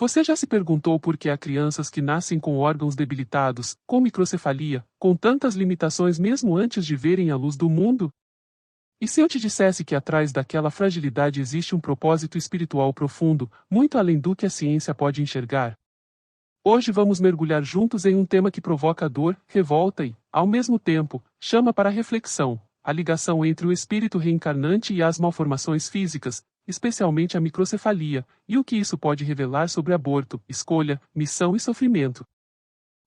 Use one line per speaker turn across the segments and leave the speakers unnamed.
Você já se perguntou por que há crianças que nascem com órgãos debilitados, com microcefalia, com tantas limitações mesmo antes de verem a luz do mundo? E se eu te dissesse que atrás daquela fragilidade existe um propósito espiritual profundo, muito além do que a ciência pode enxergar? Hoje vamos mergulhar juntos em um tema que provoca dor, revolta e, ao mesmo tempo, chama para reflexão: a ligação entre o espírito reencarnante e as malformações físicas, especialmente a microcefalia, e o que isso pode revelar sobre aborto, escolha, missão e sofrimento.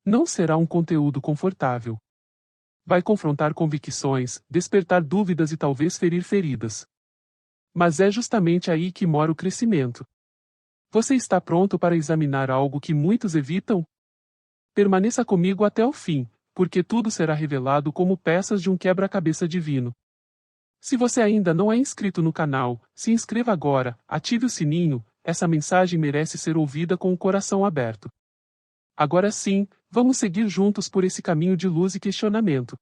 Não será um conteúdo confortável. Vai confrontar convicções, despertar dúvidas e talvez ferir feridas. Mas é justamente aí que mora o crescimento. Você está pronto para examinar algo que muitos evitam? Permaneça comigo até o fim, porque tudo será revelado como peças de um quebra-cabeça divino. Se você ainda não é inscrito no canal, se inscreva agora, ative o sininho, essa mensagem merece ser ouvida com o coração aberto. Agora sim, vamos seguir juntos por esse caminho de luz e questionamento.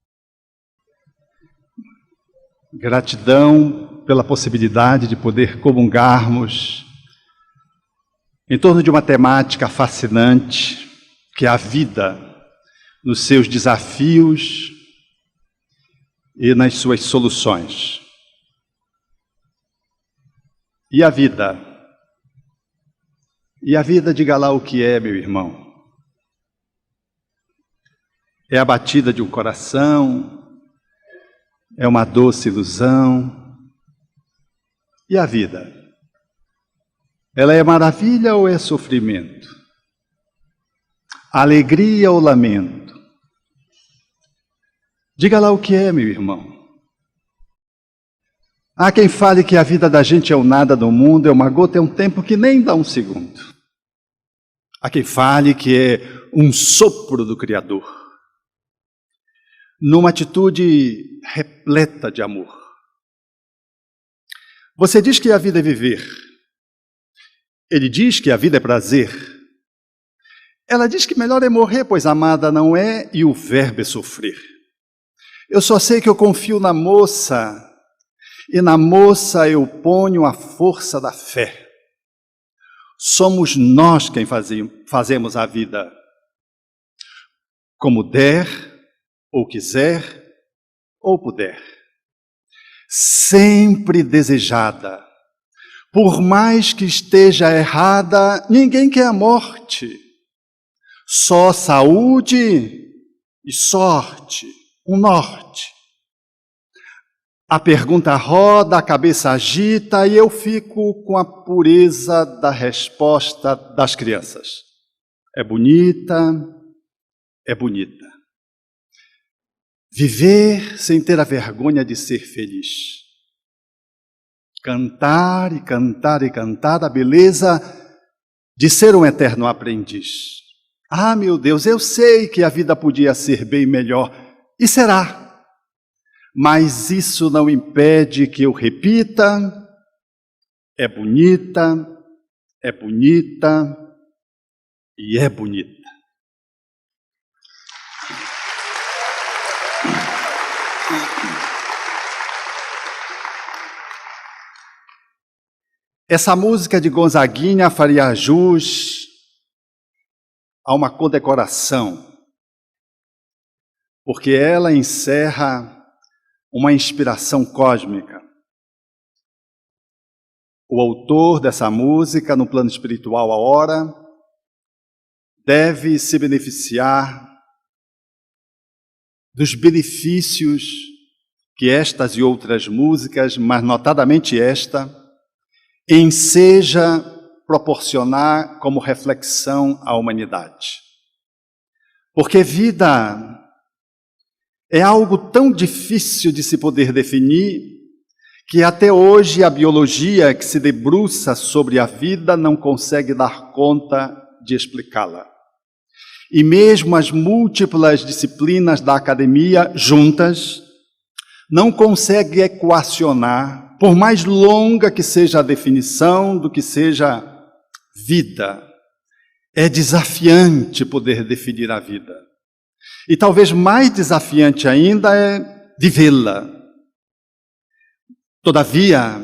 Gratidão pela possibilidade de poder comungarmos em torno de uma temática fascinante, que é a vida, nos seus desafios e nas suas soluções. E a vida? E a vida, diga lá o que é, meu irmão. É a batida de um coração, é uma doce ilusão. E a vida? Ela é maravilha ou é sofrimento? Alegria ou lamento? Diga lá o que é, meu irmão. Há quem fale que a vida da gente é o nada do mundo, é uma gota, é um tempo que nem dá um segundo. Há quem fale que é um sopro do Criador, numa atitude repleta de amor. Você diz que a vida é viver. Ele diz que a vida é prazer. Ela diz que melhor é morrer, pois amada não é, e o verbo é sofrer. Eu só sei que eu confio na moça, e na moça eu ponho a força da fé. Somos nós quem fazemos a vida. Como der, ou quiser, ou puder. Sempre desejada. Por mais que esteja errada, ninguém quer a morte. Só saúde e sorte, um norte. A pergunta roda, a cabeça agita e eu fico com a pureza da resposta das crianças. É bonita, é bonita. Viver sem ter a vergonha de ser feliz. Cantar e cantar e cantar a beleza de ser um eterno aprendiz. Ah, meu Deus, eu sei que a vida podia ser bem melhor, e será. Mas isso não impede que eu repita, é bonita e é bonita. Essa música de Gonzaguinha faria jus a uma condecoração, porque ela encerra uma inspiração cósmica. O autor dessa música, no plano espiritual, a hora, deve se beneficiar dos benefícios que estas e outras músicas, mas notadamente esta, enseja proporcionar como reflexão à humanidade. Porque vida é algo tão difícil de se poder definir, que até hoje a biologia que se debruça sobre a vida não consegue dar conta de explicá-la. E mesmo as múltiplas disciplinas da academia juntas não conseguem equacionar, por mais longa que seja a definição do que seja vida. É desafiante poder definir a vida. E talvez mais desafiante ainda é vivê-la. Todavia,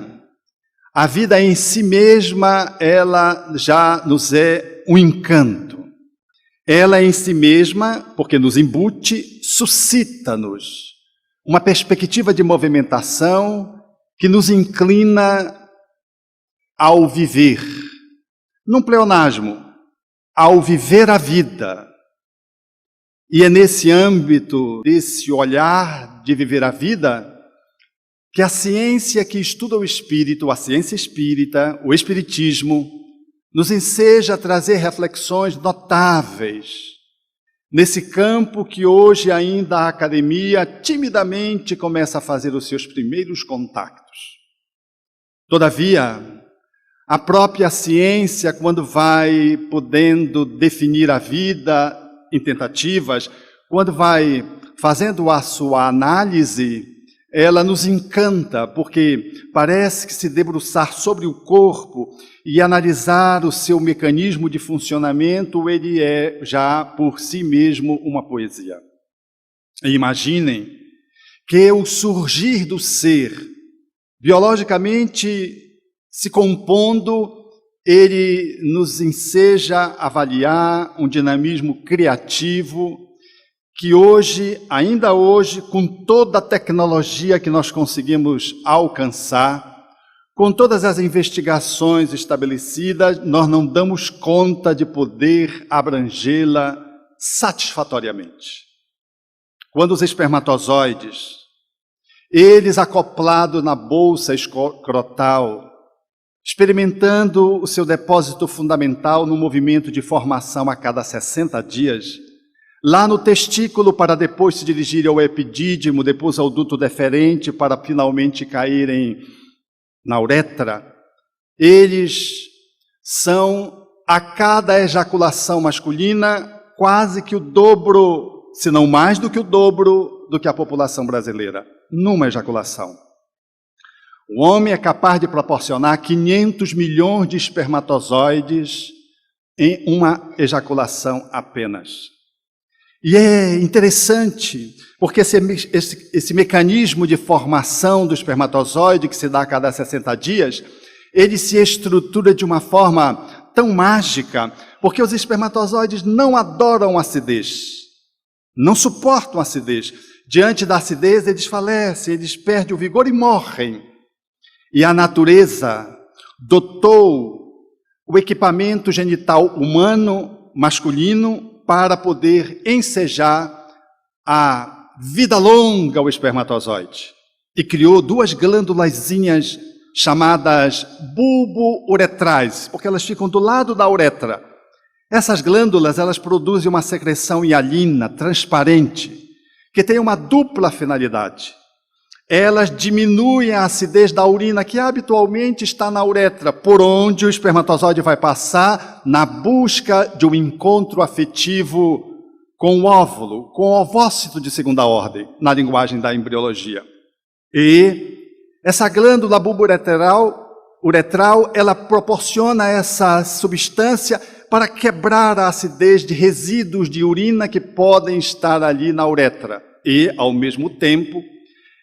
a vida em si mesma, ela já nos é um encanto. Ela em si mesma, porque nos embute, suscita-nos uma perspectiva de movimentação que nos inclina ao viver, num pleonasmo, ao viver a vida. E é nesse âmbito, desse olhar de viver a vida, que a ciência que estuda o espírito, a ciência espírita, o espiritismo, nos enseja a trazer reflexões notáveis nesse campo que hoje ainda a academia timidamente começa a fazer os seus primeiros contactos. Todavia, a própria ciência, quando vai podendo definir a vida em tentativas, quando vai fazendo a sua análise, ela nos encanta, porque parece que se debruçar sobre o corpo e analisar o seu mecanismo de funcionamento, ele é já por si mesmo uma poesia. E imaginem que o surgir do ser, biologicamente se compondo, ele nos enseja a avaliar um dinamismo criativo que hoje, ainda hoje, com toda a tecnologia que nós conseguimos alcançar, com todas as investigações estabelecidas, nós não damos conta de poder abrangê-la satisfatoriamente. Quando os espermatozoides, eles acoplados na bolsa escrotal, experimentando o seu depósito fundamental no movimento de formação a cada 60 dias, lá no testículo para depois se dirigir ao epidídimo, depois ao duto deferente para finalmente caírem na uretra, eles são, a cada ejaculação masculina, quase que o dobro, se não mais do que o dobro, do que a população brasileira, numa ejaculação. O homem é capaz de proporcionar 500 milhões de espermatozoides em uma ejaculação apenas. E é interessante, porque esse mecanismo de formação do espermatozoide, que se dá a cada 60 dias, ele se estrutura de uma forma tão mágica, porque os espermatozoides não adoram acidez, não suportam acidez. Diante da acidez, eles falecem, eles perdem o vigor e morrem. E a natureza dotou o equipamento genital humano, masculino, para poder ensejar a vida longa ao espermatozoide. E criou duas glândulazinhas chamadas bulbo-uretrais, porque elas ficam do lado da uretra. Essas glândulas, elas produzem uma secreção hialina, transparente, que tem uma dupla finalidade. Elas diminuem a acidez da urina, que habitualmente está na uretra, por onde o espermatozoide vai passar na busca de um encontro afetivo com o óvulo, com o ovócito de segunda ordem, na linguagem da embriologia. E essa glândula bulbo-uretral, ela proporciona essa substância para quebrar a acidez de resíduos de urina que podem estar ali na uretra. E, ao mesmo tempo,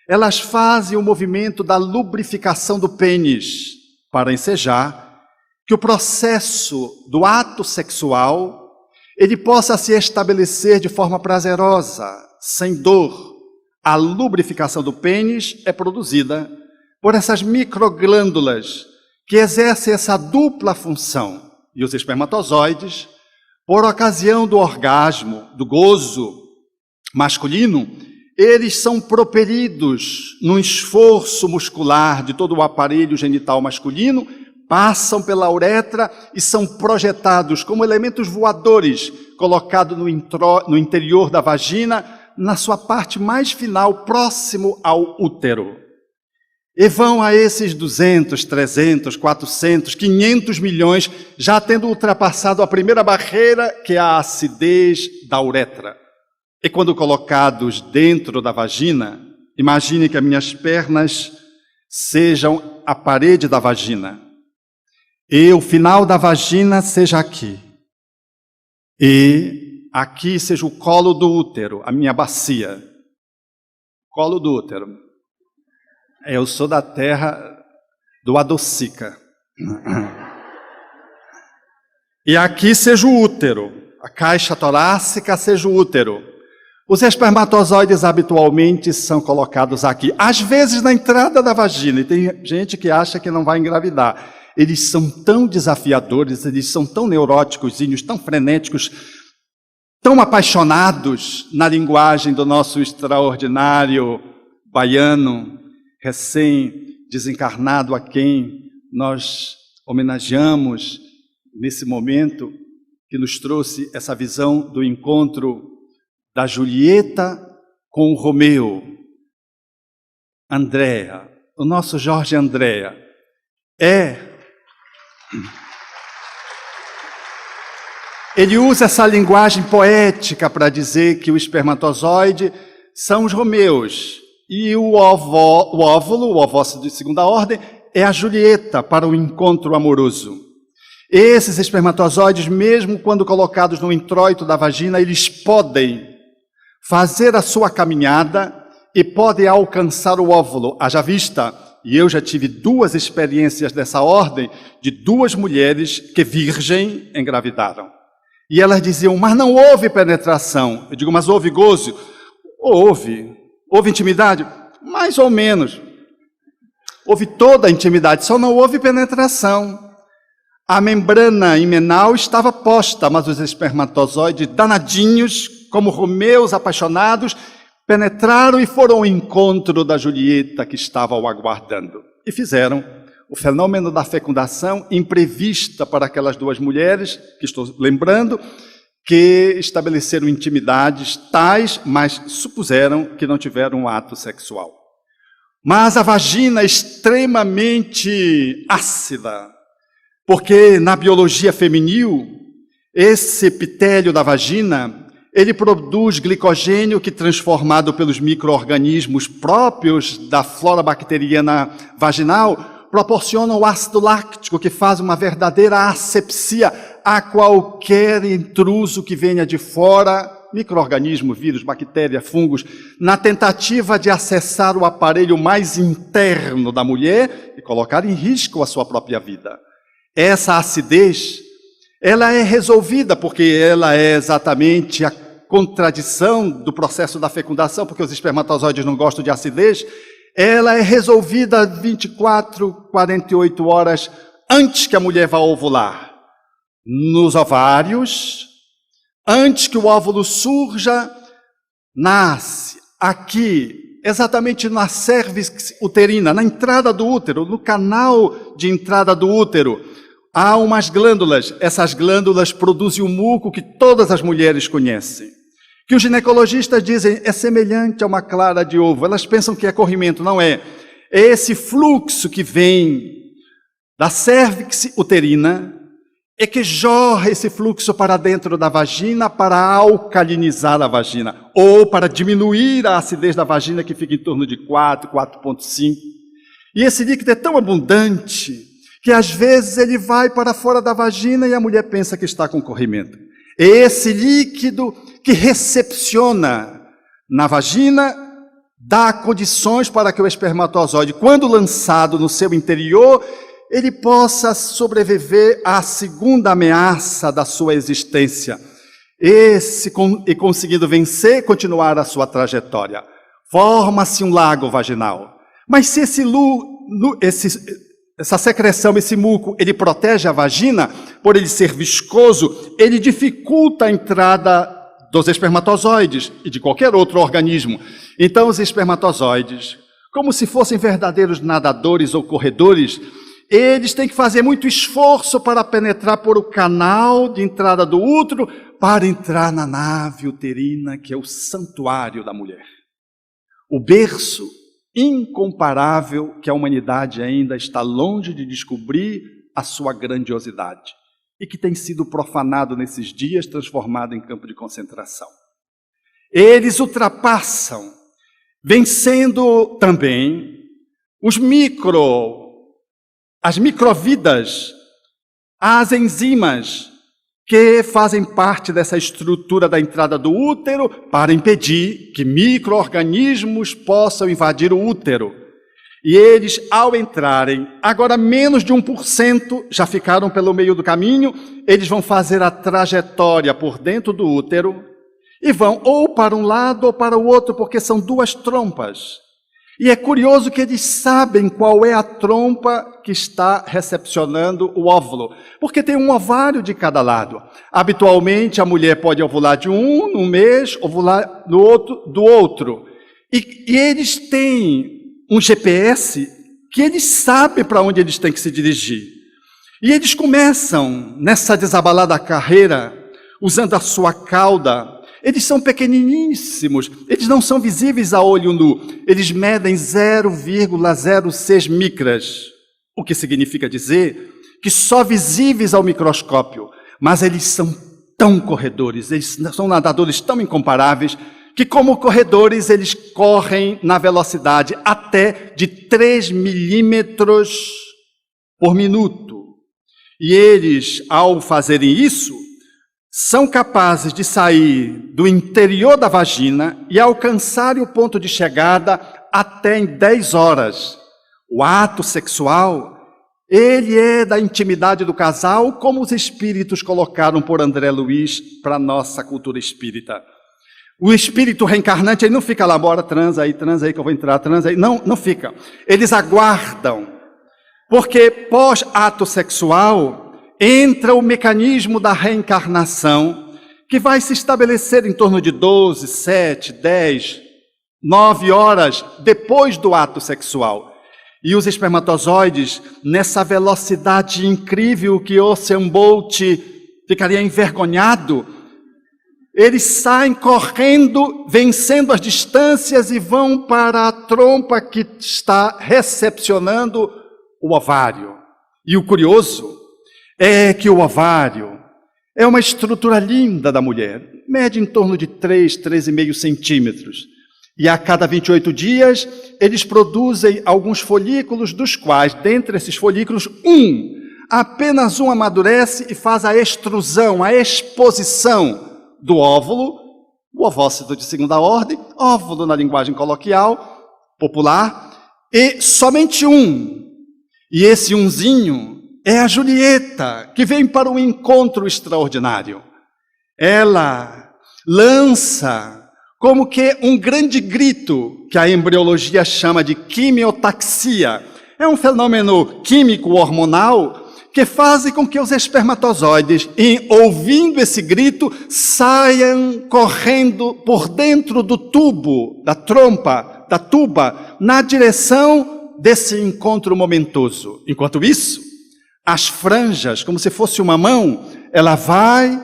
elas fazem o movimento da lubrificação do pênis para ensejar que o processo do ato sexual ele possa se estabelecer de forma prazerosa, sem dor. A lubrificação do pênis é produzida por essas microglândulas que exercem essa dupla função. E os espermatozoides, por ocasião do orgasmo, do gozo masculino, eles são propelidos num esforço muscular de todo o aparelho genital masculino, passam pela uretra e são projetados como elementos voadores, colocados no interior da vagina, na sua parte mais final, próximo ao útero. E vão a esses 200, 300, 400, 500 milhões, já tendo ultrapassado a primeira barreira, que é a acidez da uretra. E quando colocados dentro da vagina, imagine que as minhas pernas sejam a parede da vagina. E o final da vagina seja aqui. E aqui seja o colo do útero, a minha bacia. Colo do útero. Eu sou da terra do Adocica. E aqui seja o útero, a caixa torácica seja o útero. Os espermatozoides habitualmente são colocados aqui, às vezes na entrada da vagina, e tem gente que acha que não vai engravidar. Eles são tão desafiadores, eles são tão neuróticos, tão frenéticos, tão apaixonados na linguagem do nosso extraordinário baiano, recém-desencarnado, a quem nós homenageamos nesse momento, que nos trouxe essa visão do encontro da Julieta com o Romeu. Andréa, o nosso Jorge Andréa, ele usa essa linguagem poética para dizer que o espermatozoide são os Romeus e o óvulo, o ovócito de segunda ordem, é a Julieta para o encontro amoroso. Esses espermatozoides, mesmo quando colocados no introito da vagina, eles podem fazer a sua caminhada e podem alcançar o óvulo. Haja vista, e eu já tive 2 experiências dessa ordem, de 2 mulheres que virgem engravidaram. E elas diziam, mas não houve penetração. Eu digo, mas houve gozo? Houve. Houve intimidade? Mais ou menos. Houve toda a intimidade, só não houve penetração. A membrana imenal estava posta, mas os espermatozoides danadinhos, como Romeus apaixonados, penetraram e foram ao encontro da Julieta que estava o aguardando. E fizeram o fenômeno da fecundação imprevista para aquelas 2 mulheres, que estou lembrando, que estabeleceram intimidades tais, mas supuseram que não tiveram um ato sexual. Mas a vagina é extremamente ácida, porque na biologia feminil, esse epitélio da vagina, ele produz glicogênio que, transformado pelos micro-organismos próprios da flora bacteriana vaginal, proporciona o ácido láctico que faz uma verdadeira asepsia a qualquer intruso que venha de fora, micro-organismo, vírus, bactéria, fungos, na tentativa de acessar o aparelho mais interno da mulher e colocar em risco a sua própria vida. Essa acidez, ela é resolvida porque ela é exatamente a contradição do processo da fecundação, porque os espermatozoides não gostam de acidez. Ela é resolvida 24, 48 horas antes que a mulher vá ovular. Nos ovários, antes que o óvulo surja, nasce aqui, exatamente na cérvix uterina, na entrada do útero, no canal de entrada do útero. Há umas glândulas, essas glândulas produzem o muco que todas as mulheres conhecem, que os ginecologistas dizem é semelhante a uma clara de ovo. Elas pensam que é corrimento, não é. É esse fluxo que vem da cérvix uterina, é que jorra esse fluxo para dentro da vagina para alcalinizar a vagina, ou para diminuir a acidez da vagina, que fica em torno de 4, 4,5. E esse líquido é tão abundante que às vezes ele vai para fora da vagina e a mulher pensa que está com corrimento. É esse líquido que recepciona na vagina, dá condições para que o espermatozoide, quando lançado no seu interior, ele possa sobreviver à segunda ameaça da sua existência. E conseguindo vencer, continuar a sua trajetória. Forma-se um lago vaginal. Mas se essa secreção, esse muco, ele protege a vagina, por ele ser viscoso, ele dificulta a entrada dos espermatozoides e de qualquer outro organismo. Então os espermatozoides, como se fossem verdadeiros nadadores ou corredores, eles têm que fazer muito esforço para penetrar por o canal de entrada do útero, para entrar na nave uterina, que é o santuário da mulher. O berço incomparável que a humanidade ainda está longe de descobrir a sua grandiosidade e que tem sido profanado nesses dias, transformado em campo de concentração. Eles ultrapassam, vencendo também as microvidas, as enzimas que fazem parte dessa estrutura da entrada do útero para impedir que micro-organismos possam invadir o útero. E eles, ao entrarem, agora menos de 1% já ficaram pelo meio do caminho, eles vão fazer a trajetória por dentro do útero e vão ou para um lado ou para o outro, porque são duas trompas. E é curioso que eles sabem qual é a trompa que está recepcionando o óvulo, porque tem um ovário de cada lado. Habitualmente, a mulher pode ovular de um num mês, ovular no outro, do outro. E eles têm um GPS que eles sabem para onde eles têm que se dirigir. E eles começam nessa desabalada carreira, usando a sua cauda. Eles são pequeniníssimos, eles não são visíveis a olho nu, eles medem 0,06 micras, o que significa dizer que só visíveis ao microscópio, mas eles são tão corredores, eles são nadadores tão incomparáveis, que como corredores eles correm na velocidade até de 3 milímetros por minuto. E eles, ao fazerem isso, são capazes de sair do interior da vagina e alcançarem o ponto de chegada até em 10 horas. O ato sexual, ele é da intimidade do casal, como os espíritos colocaram por André Luiz para a nossa cultura espírita. O espírito reencarnante, ele não fica lá, bora, transa aí que eu vou entrar, transa aí. Não, não fica. Eles aguardam, porque pós-ato sexual entra o mecanismo da reencarnação, que vai se estabelecer em torno de 12, 7, 10, 9 horas depois do ato sexual. E os espermatozoides, nessa velocidade incrível que Usain Bolt ficaria envergonhado, eles saem correndo, vencendo as distâncias e vão para a trompa que está recepcionando o ovário. E o curioso é que o ovário é uma estrutura linda da mulher, mede em torno de 3, 3,5 centímetros. E a cada 28 dias, eles produzem alguns folículos, dos quais, dentre esses folículos, apenas um amadurece e faz a extrusão, a exposição do óvulo, o ovócito de segunda ordem, óvulo na linguagem coloquial, popular, e somente um. E esse umzinho é a Julieta, que vem para um encontro extraordinário. Ela lança como que um grande grito, que a embriologia chama de quimiotaxia. É um fenômeno químico hormonal que fazem com que os espermatozoides, ouvindo esse grito, saiam correndo por dentro do tubo, da trompa, da tuba, na direção desse encontro momentoso. Enquanto isso, as franjas, como se fosse uma mão, ela vai,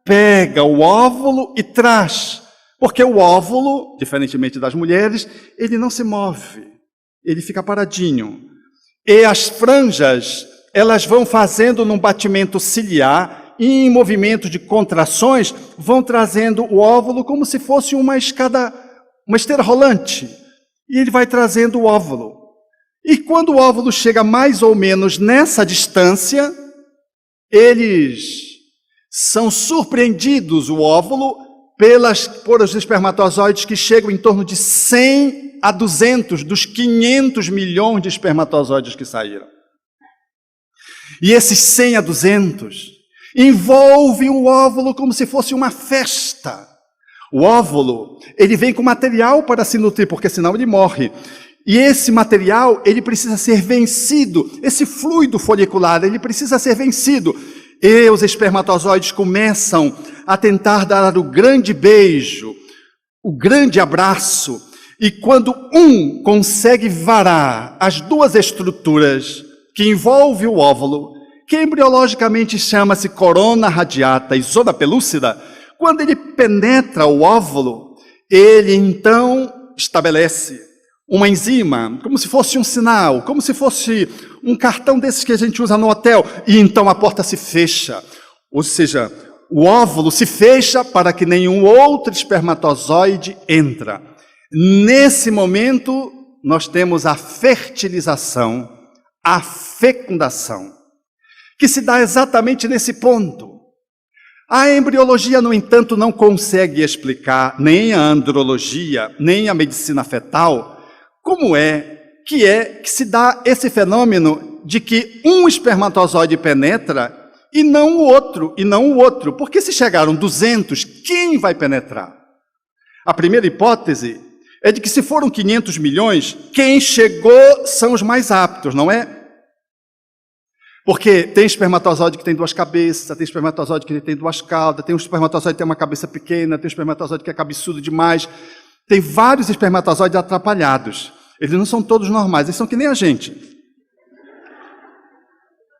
pega o óvulo e traz. Porque o óvulo, diferentemente das mulheres, ele não se move, ele fica paradinho. E as franjas, elas vão fazendo num batimento ciliar, e em movimento de contrações, vão trazendo o óvulo como se fosse uma escada, uma esteira rolante. E ele vai trazendo o óvulo. E quando o óvulo chega mais ou menos nessa distância, eles são surpreendidos, o óvulo, por os espermatozoides que chegam em torno de 100 a 200 dos 500 milhões de espermatozoides que saíram. E esses 100 a 200 envolvem o óvulo como se fosse uma festa. O óvulo, ele vem com material para se nutrir, porque senão ele morre. E esse material, ele precisa ser vencido. Esse fluido folicular, ele precisa ser vencido. E os espermatozoides começam a tentar dar o grande beijo, o grande abraço. E quando um consegue varar as duas estruturas que envolvem o óvulo, que embriologicamente chama-se corona radiata e zona pelúcida, quando ele penetra o óvulo, ele então estabelece uma enzima, como se fosse um sinal, como se fosse um cartão desses que a gente usa no hotel, e então a porta se fecha. Ou seja, o óvulo se fecha para que nenhum outro espermatozoide entra. Nesse momento, nós temos a fertilização, a fecundação, que se dá exatamente nesse ponto. A embriologia, no entanto, não consegue explicar, nem a andrologia, nem a medicina fetal, como é que se dá esse fenômeno de que um espermatozoide penetra e não o outro. Porque se chegaram 200, quem vai penetrar? A primeira hipótese é de que se foram 500 milhões, quem chegou são os mais aptos, não é? Porque tem espermatozoide que tem 2 cabeças, tem espermatozoide que tem 2 caudas, tem um espermatozoide que tem uma cabeça pequena, tem um espermatozoide que é cabeçudo demais. Tem vários espermatozoides atrapalhados. Eles não são todos normais, eles são que nem a gente.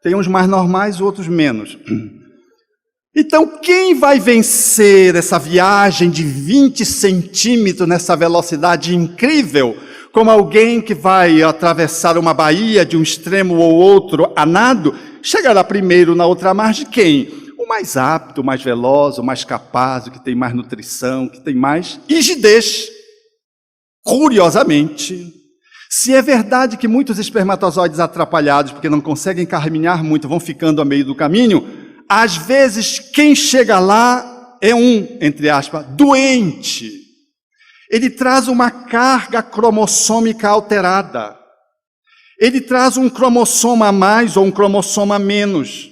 Tem uns mais normais, outros menos. Então, quem vai vencer essa viagem de 20 centímetros nessa velocidade incrível, como alguém que vai atravessar uma baía de um extremo ou outro a nado, chegará primeiro na outra margem quem? O mais apto, o mais veloz, o mais capaz, o que tem mais nutrição, que tem mais rigidez. Curiosamente, se é verdade que muitos espermatozoides atrapalhados, porque não conseguem caminhar muito, vão ficando a meio do caminho, às vezes quem chega lá é entre aspas, doente. Ele traz uma carga cromossômica alterada. Ele traz um cromossoma a mais ou um cromossoma a menos.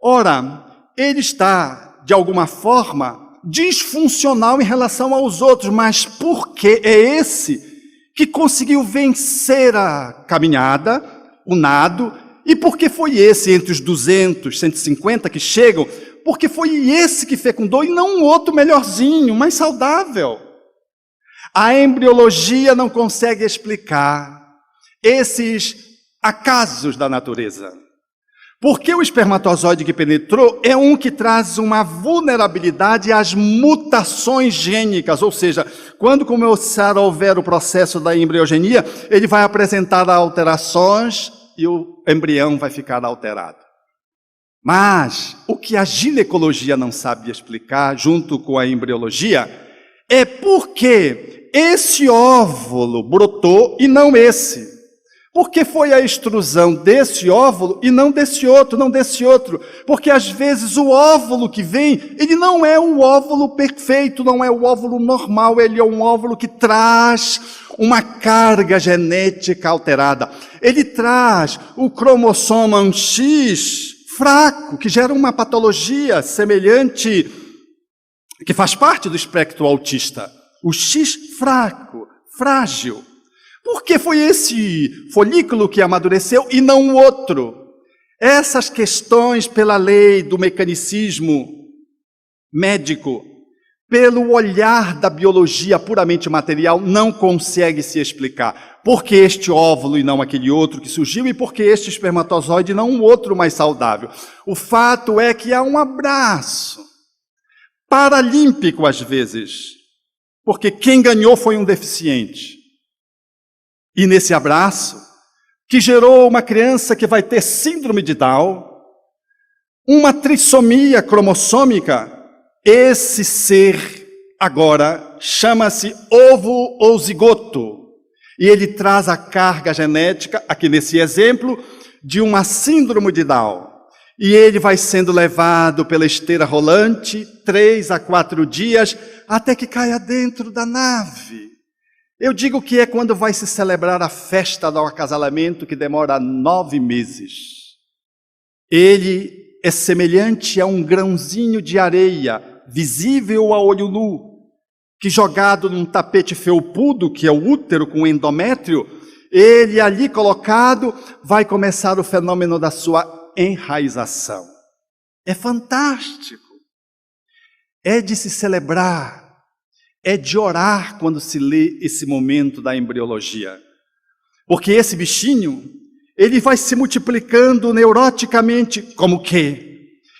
Ora, ele está, de alguma forma, disfuncional em relação aos outros, mas por que é esse que conseguiu vencer a caminhada, o nado, e por que foi esse entre os 200, 150 que chegam? Porque foi esse que fecundou e não um outro melhorzinho, mais saudável. A embriologia não consegue explicar esses acasos da natureza. Porque o espermatozoide que penetrou é um que traz uma vulnerabilidade às mutações gênicas, ou seja, quando começar a houver o processo da embriogenia, ele vai apresentar alterações e o embrião vai ficar alterado. Mas o que a ginecologia não sabe explicar, junto com a embriologia, é porque esse óvulo brotou e não esse. Porque foi a extrusão desse óvulo e não desse outro. Porque às vezes o óvulo que vem, ele não é o óvulo perfeito, não é o óvulo normal, ele é um óvulo que traz uma carga genética alterada. Ele traz o cromossoma X fraco, que gera uma patologia semelhante, que faz parte do espectro autista. O X fraco, frágil. Porque foi esse folículo que amadureceu e não o outro. Essas questões, pela lei do mecanicismo médico, pelo olhar da biologia puramente material, não consegue se explicar. Por que este óvulo e não aquele outro que surgiu e por que este espermatozoide e não um outro mais saudável? O fato é que há um abraço paralímpico às vezes, porque quem ganhou foi um deficiente. E nesse abraço, que gerou uma criança que vai ter síndrome de Down, uma trissomia cromossômica, esse ser agora chama-se ovo ou zigoto. E ele traz a carga genética, aqui nesse exemplo, de uma síndrome de Down. E ele vai sendo levado pela esteira rolante 3 a 4 dias, até que caia dentro da nave. Eu digo que é quando vai se celebrar a festa do acasalamento, que demora 9 meses. Ele é semelhante a um grãozinho de areia, visível a olho nu, que jogado num tapete felpudo, que é o útero com endométrio, ele ali colocado, vai começar o fenômeno da sua enraização. É fantástico. É de se celebrar. É de orar quando se lê esse momento da embriologia. Porque esse bichinho, ele vai se multiplicando neuroticamente, como que?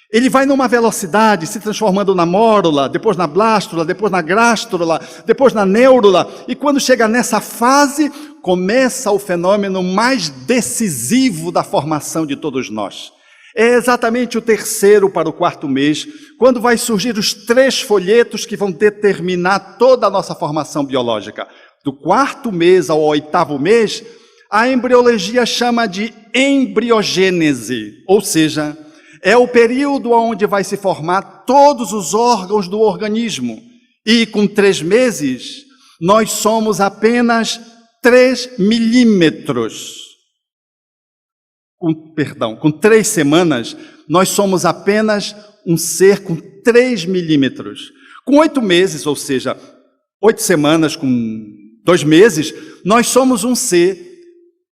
Ele vai numa velocidade, se transformando na mórula, depois na blástula, depois na grástula, depois na neurula, e quando chega nessa fase, começa o fenômeno mais decisivo da formação de todos nós. É exatamente o 3º para o 4º mês, quando vai surgir os 3 folhetos que vão determinar toda a nossa formação biológica. Do 4º mês ao 8º mês, a embriologia chama de embriogênese, ou seja, é o período onde vai se formar todos os órgãos do organismo. E com 3 meses, nós somos apenas 3 milímetros. Com 3 semanas, nós somos apenas um ser com 3 milímetros. Com 8 meses, ou seja, 8 semanas com 2 meses, nós somos um ser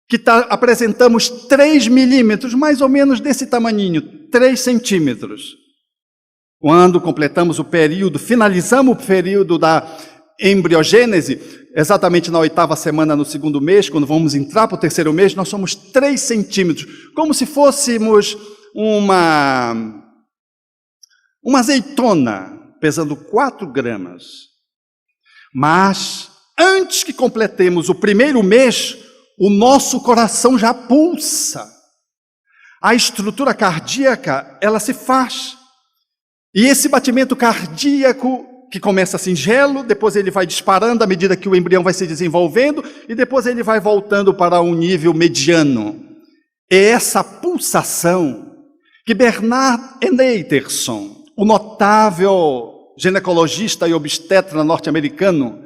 que apresentamos 3 milímetros, mais ou menos desse tamaninho, 3 centímetros. Quando completamos o período, finalizamos o período da embriogênese, exatamente na 8ª semana, no 2º mês, quando vamos entrar para o 3º mês, nós somos 3 centímetros, como se fôssemos uma azeitona, pesando 4 gramas. Mas, antes que completemos o 1º mês, o nosso coração já pulsa. A estrutura cardíaca, ela se faz. E esse batimento cardíaco, que começa singelo, depois ele vai disparando à medida que o embrião vai se desenvolvendo, e depois ele vai voltando para um nível mediano. É essa pulsação que Bernard Eneiterson, o notável ginecologista e obstetra norte-americano,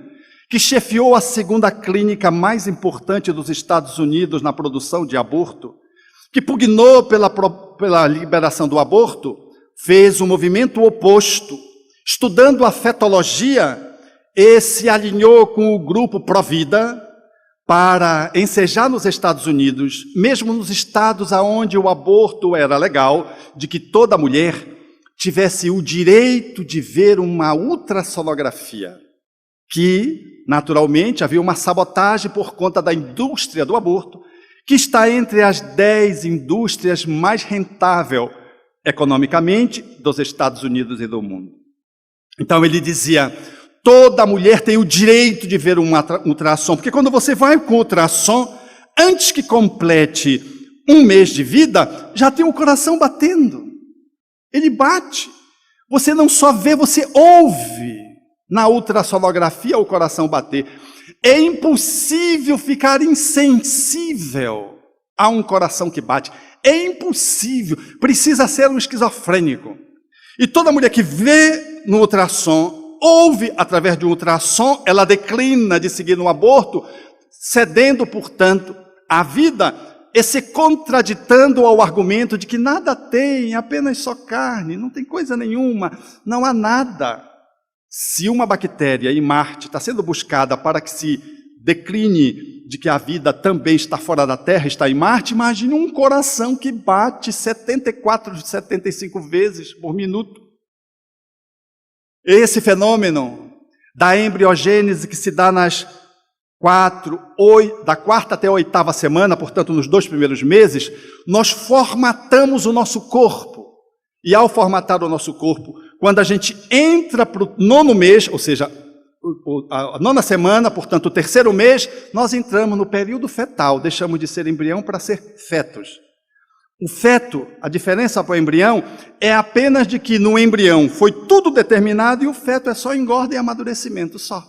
que chefiou a 2ª clínica mais importante dos Estados Unidos na produção de aborto, que pugnou pela liberação do aborto, fez um movimento oposto. Estudando a fetologia, e se alinhou com o grupo Provida para ensejar nos Estados Unidos, mesmo nos estados onde o aborto era legal, de que toda mulher tivesse o direito de ver uma ultrassonografia, que, naturalmente, havia uma sabotagem por conta da indústria do aborto, que está entre as 10 indústrias mais rentáveis economicamente dos Estados Unidos e do mundo. Então ele dizia, toda mulher tem o direito de ver um ultrassom, porque quando você vai com o ultrassom, antes que complete 1 mês de vida, já tem o coração batendo. Ele bate. Você não só vê, você ouve na ultrassonografia o coração bater. É impossível ficar insensível a um coração que bate. É impossível. Precisa ser um esquizofrênico. E toda mulher que vê no ultrassom, ouve através de um ultrassom, ela declina de seguir no aborto, cedendo, portanto, à vida e se contraditando ao argumento de que nada tem, apenas só carne, não tem coisa nenhuma, não há nada. Se uma bactéria em Marte está sendo buscada para que se decline de que a vida também está fora da Terra, está em Marte, imagine um coração que bate 74, 75 vezes por minuto. Esse fenômeno da embriogênese que se dá da 4ª até a 8ª semana, portanto nos 2 primeiros meses, nós formatamos o nosso corpo. E ao formatar o nosso corpo, quando a gente entra para o 9º mês, ou seja, a 9ª semana, portanto o 3º mês, nós entramos no período fetal, deixamos de ser embrião para ser fetos. O feto, a diferença para o embrião, é apenas de que no embrião foi tudo determinado e o feto é só engorda e amadurecimento só.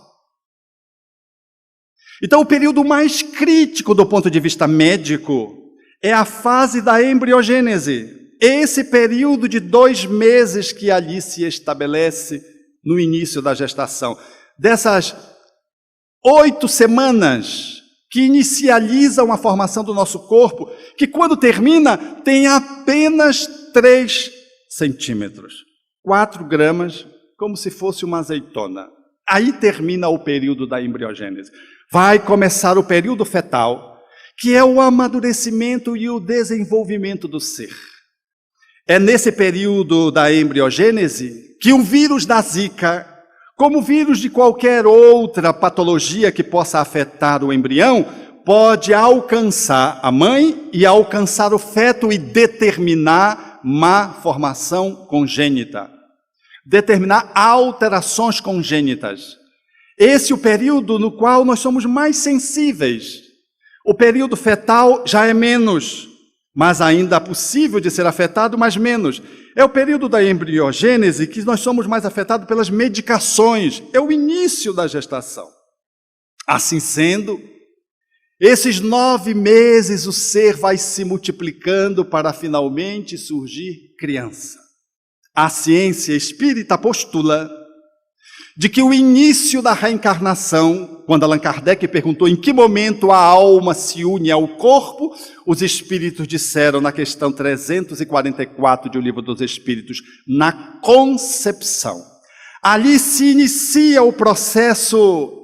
Então o período mais crítico do ponto de vista médico é a fase da embriogênese. Esse período de 2 meses que ali se estabelece no início da gestação. Dessas 8 semanas que inicializam a formação do nosso corpo, que quando termina tem apenas 3 centímetros, 4 gramas, como se fosse uma azeitona. Aí termina o período da embriogênese. Vai começar o período fetal, que é o amadurecimento e o desenvolvimento do ser. É nesse período da embriogênese que o vírus da Zika, como o vírus de qualquer outra patologia que possa afetar o embrião, pode alcançar a mãe e alcançar o feto e determinar má formação congênita, determinar alterações congênitas. Esse é o período no qual nós somos mais sensíveis. O período fetal já é menos, mas ainda é possível de ser afetado, mas menos. É o período da embriogênese que nós somos mais afetados pelas medicações. É o início da gestação. Assim sendo, esses 9 meses o ser vai se multiplicando para finalmente surgir criança. A ciência espírita postula de que o início da reencarnação, quando Allan Kardec perguntou em que momento a alma se une ao corpo, os espíritos disseram na questão 344 de O Livro dos Espíritos, na concepção. Ali se inicia o processo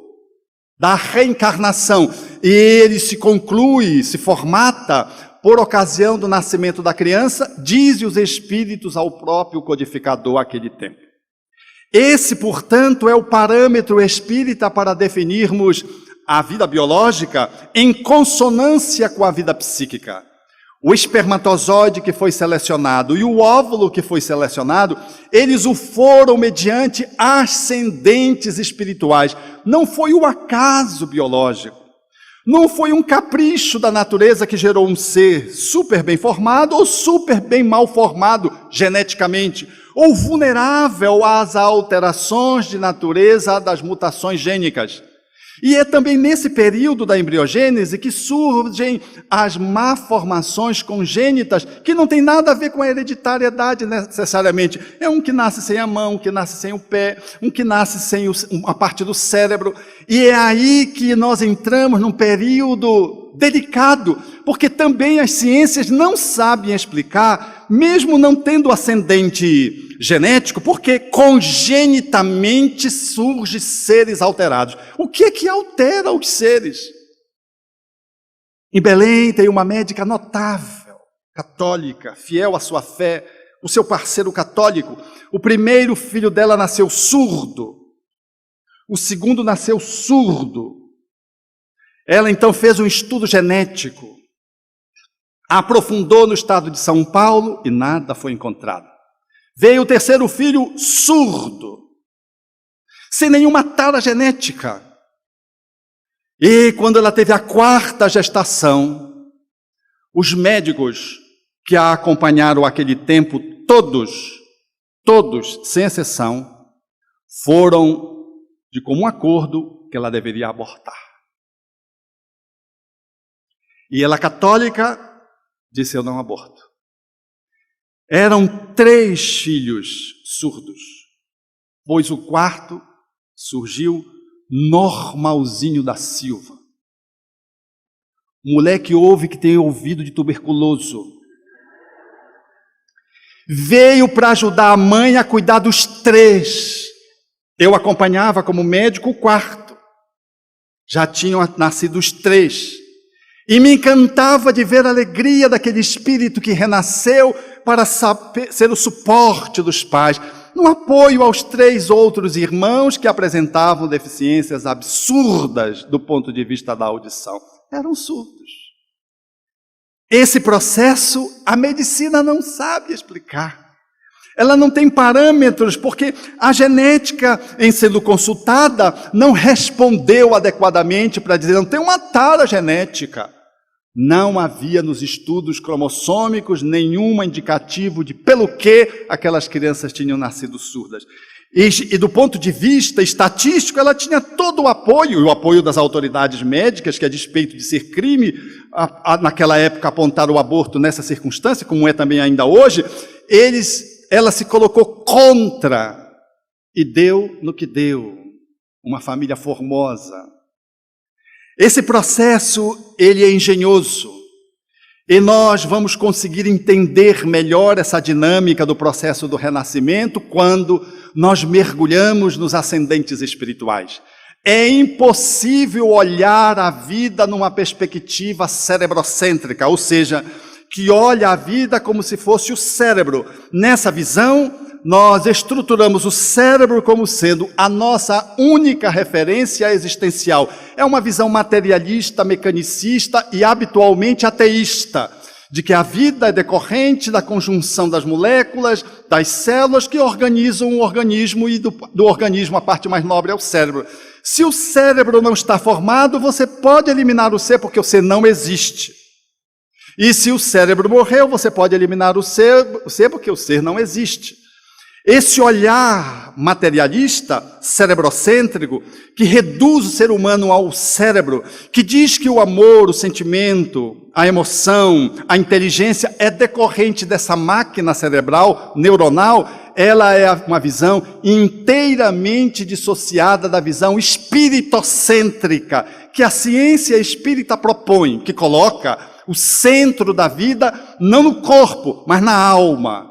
da reencarnação e ele se conclui, se formata por ocasião do nascimento da criança, dizem os espíritos ao próprio codificador àquele tempo. Esse, portanto, é o parâmetro espírita para definirmos a vida biológica em consonância com a vida psíquica. O espermatozoide que foi selecionado e o óvulo que foi selecionado, eles o foram mediante ascendentes espirituais. Não foi o acaso biológico. Não foi um capricho da natureza que gerou um ser super bem formado ou super bem mal formado geneticamente, ou vulnerável às alterações de natureza das mutações gênicas. E é também nesse período da embriogênese que surgem as malformações congênitas, que não tem nada a ver com a hereditariedade necessariamente. É um que nasce sem a mão, um que nasce sem o pé, um que nasce sem uma parte do cérebro. E é aí que nós entramos num período delicado, porque também as ciências não sabem explicar, mesmo não tendo ascendente genético, porque congenitamente surgem seres alterados. O que é que altera os seres? Em Belém tem uma médica notável, católica, fiel à sua fé, o seu parceiro católico. O primeiro filho dela nasceu surdo, o segundo nasceu surdo. Ela então fez um estudo genético, aprofundou no estado de São Paulo e nada foi encontrado. Veio o terceiro filho surdo, sem nenhuma tara genética. E quando ela teve a quarta gestação, os médicos que a acompanharam aquele tempo, todos, sem exceção, foram de comum acordo que ela deveria abortar. E ela, católica, disse: eu não aborto. Eram 3 filhos surdos, pois o quarto surgiu normalzinho da Silva. Moleque ouve que tem ouvido de tuberculoso. Veio para ajudar a mãe a cuidar dos 3. Eu acompanhava como médico o quarto. Já tinham nascido os 3. E me encantava de ver a alegria daquele espírito que renasceu para ser o suporte dos pais, no apoio aos 3 outros irmãos que apresentavam deficiências absurdas do ponto de vista da audição. Eram surdos. Esse processo a medicina não sabe explicar. Ela não tem parâmetros, porque a genética, em sendo consultada, não respondeu adequadamente para dizer, não tem uma tara genética. Não havia nos estudos cromossômicos nenhum indicativo de pelo que aquelas crianças tinham nascido surdas. E do ponto de vista estatístico, ela tinha todo o apoio, e o apoio das autoridades médicas, que a despeito de ser crime, naquela época apontar o aborto nessa circunstância, como é também ainda hoje, ela se colocou contra e deu no que deu, uma família formosa. Esse processo, ele é engenhoso, e nós vamos conseguir entender melhor essa dinâmica do processo do renascimento quando nós mergulhamos nos ascendentes espirituais. É impossível olhar a vida numa perspectiva cerebrocêntrica, ou seja, que olha a vida como se fosse o cérebro. Nessa visão, nós estruturamos o cérebro como sendo a nossa única referência existencial. É uma visão materialista, mecanicista e habitualmente ateísta, de que a vida é decorrente da conjunção das moléculas, das células que organizam o organismo, e do organismo a parte mais nobre é o cérebro. Se o cérebro não está formado, você pode eliminar o ser, porque o ser não existe. E se o cérebro morreu, você pode eliminar o ser, porque o ser não existe. Esse olhar materialista, cerebrocêntrico, que reduz o ser humano ao cérebro, que diz que o amor, o sentimento, a emoção, a inteligência é decorrente dessa máquina cerebral, neuronal, ela é uma visão inteiramente dissociada da visão espiritocêntrica que a ciência espírita propõe, que coloca o centro da vida não no corpo, mas na alma.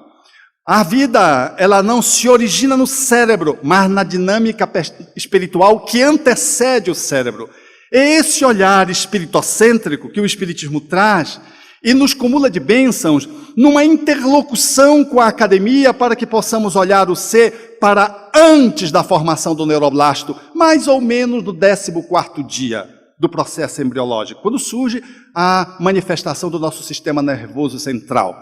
A vida, ela não se origina no cérebro, mas na dinâmica espiritual que antecede o cérebro. É esse olhar espiritocêntrico que o Espiritismo traz e nos cumula de bênçãos numa interlocução com a academia para que possamos olhar o ser para antes da formação do neuroblasto, mais ou menos no 14º dia do processo embriológico, quando surge a manifestação do nosso sistema nervoso central.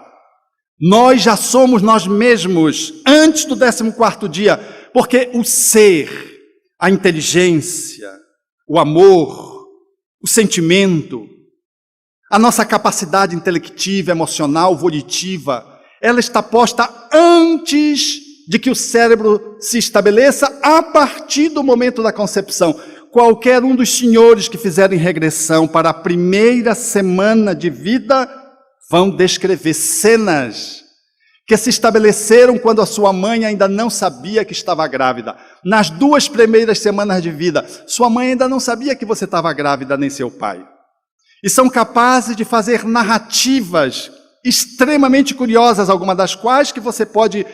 Nós já somos nós mesmos antes do 14º dia, porque o ser, a inteligência, o amor, o sentimento, a nossa capacidade intelectiva, emocional, volitiva, ela está posta antes de que o cérebro se estabeleça a partir do momento da concepção. Qualquer um dos senhores que fizerem regressão para a primeira semana de vida vão descrever cenas que se estabeleceram quando a sua mãe ainda não sabia que estava grávida. Nas 2 primeiras semanas de vida, sua mãe ainda não sabia que você estava grávida, nem seu pai. E são capazes de fazer narrativas extremamente curiosas, algumas das quais que você pode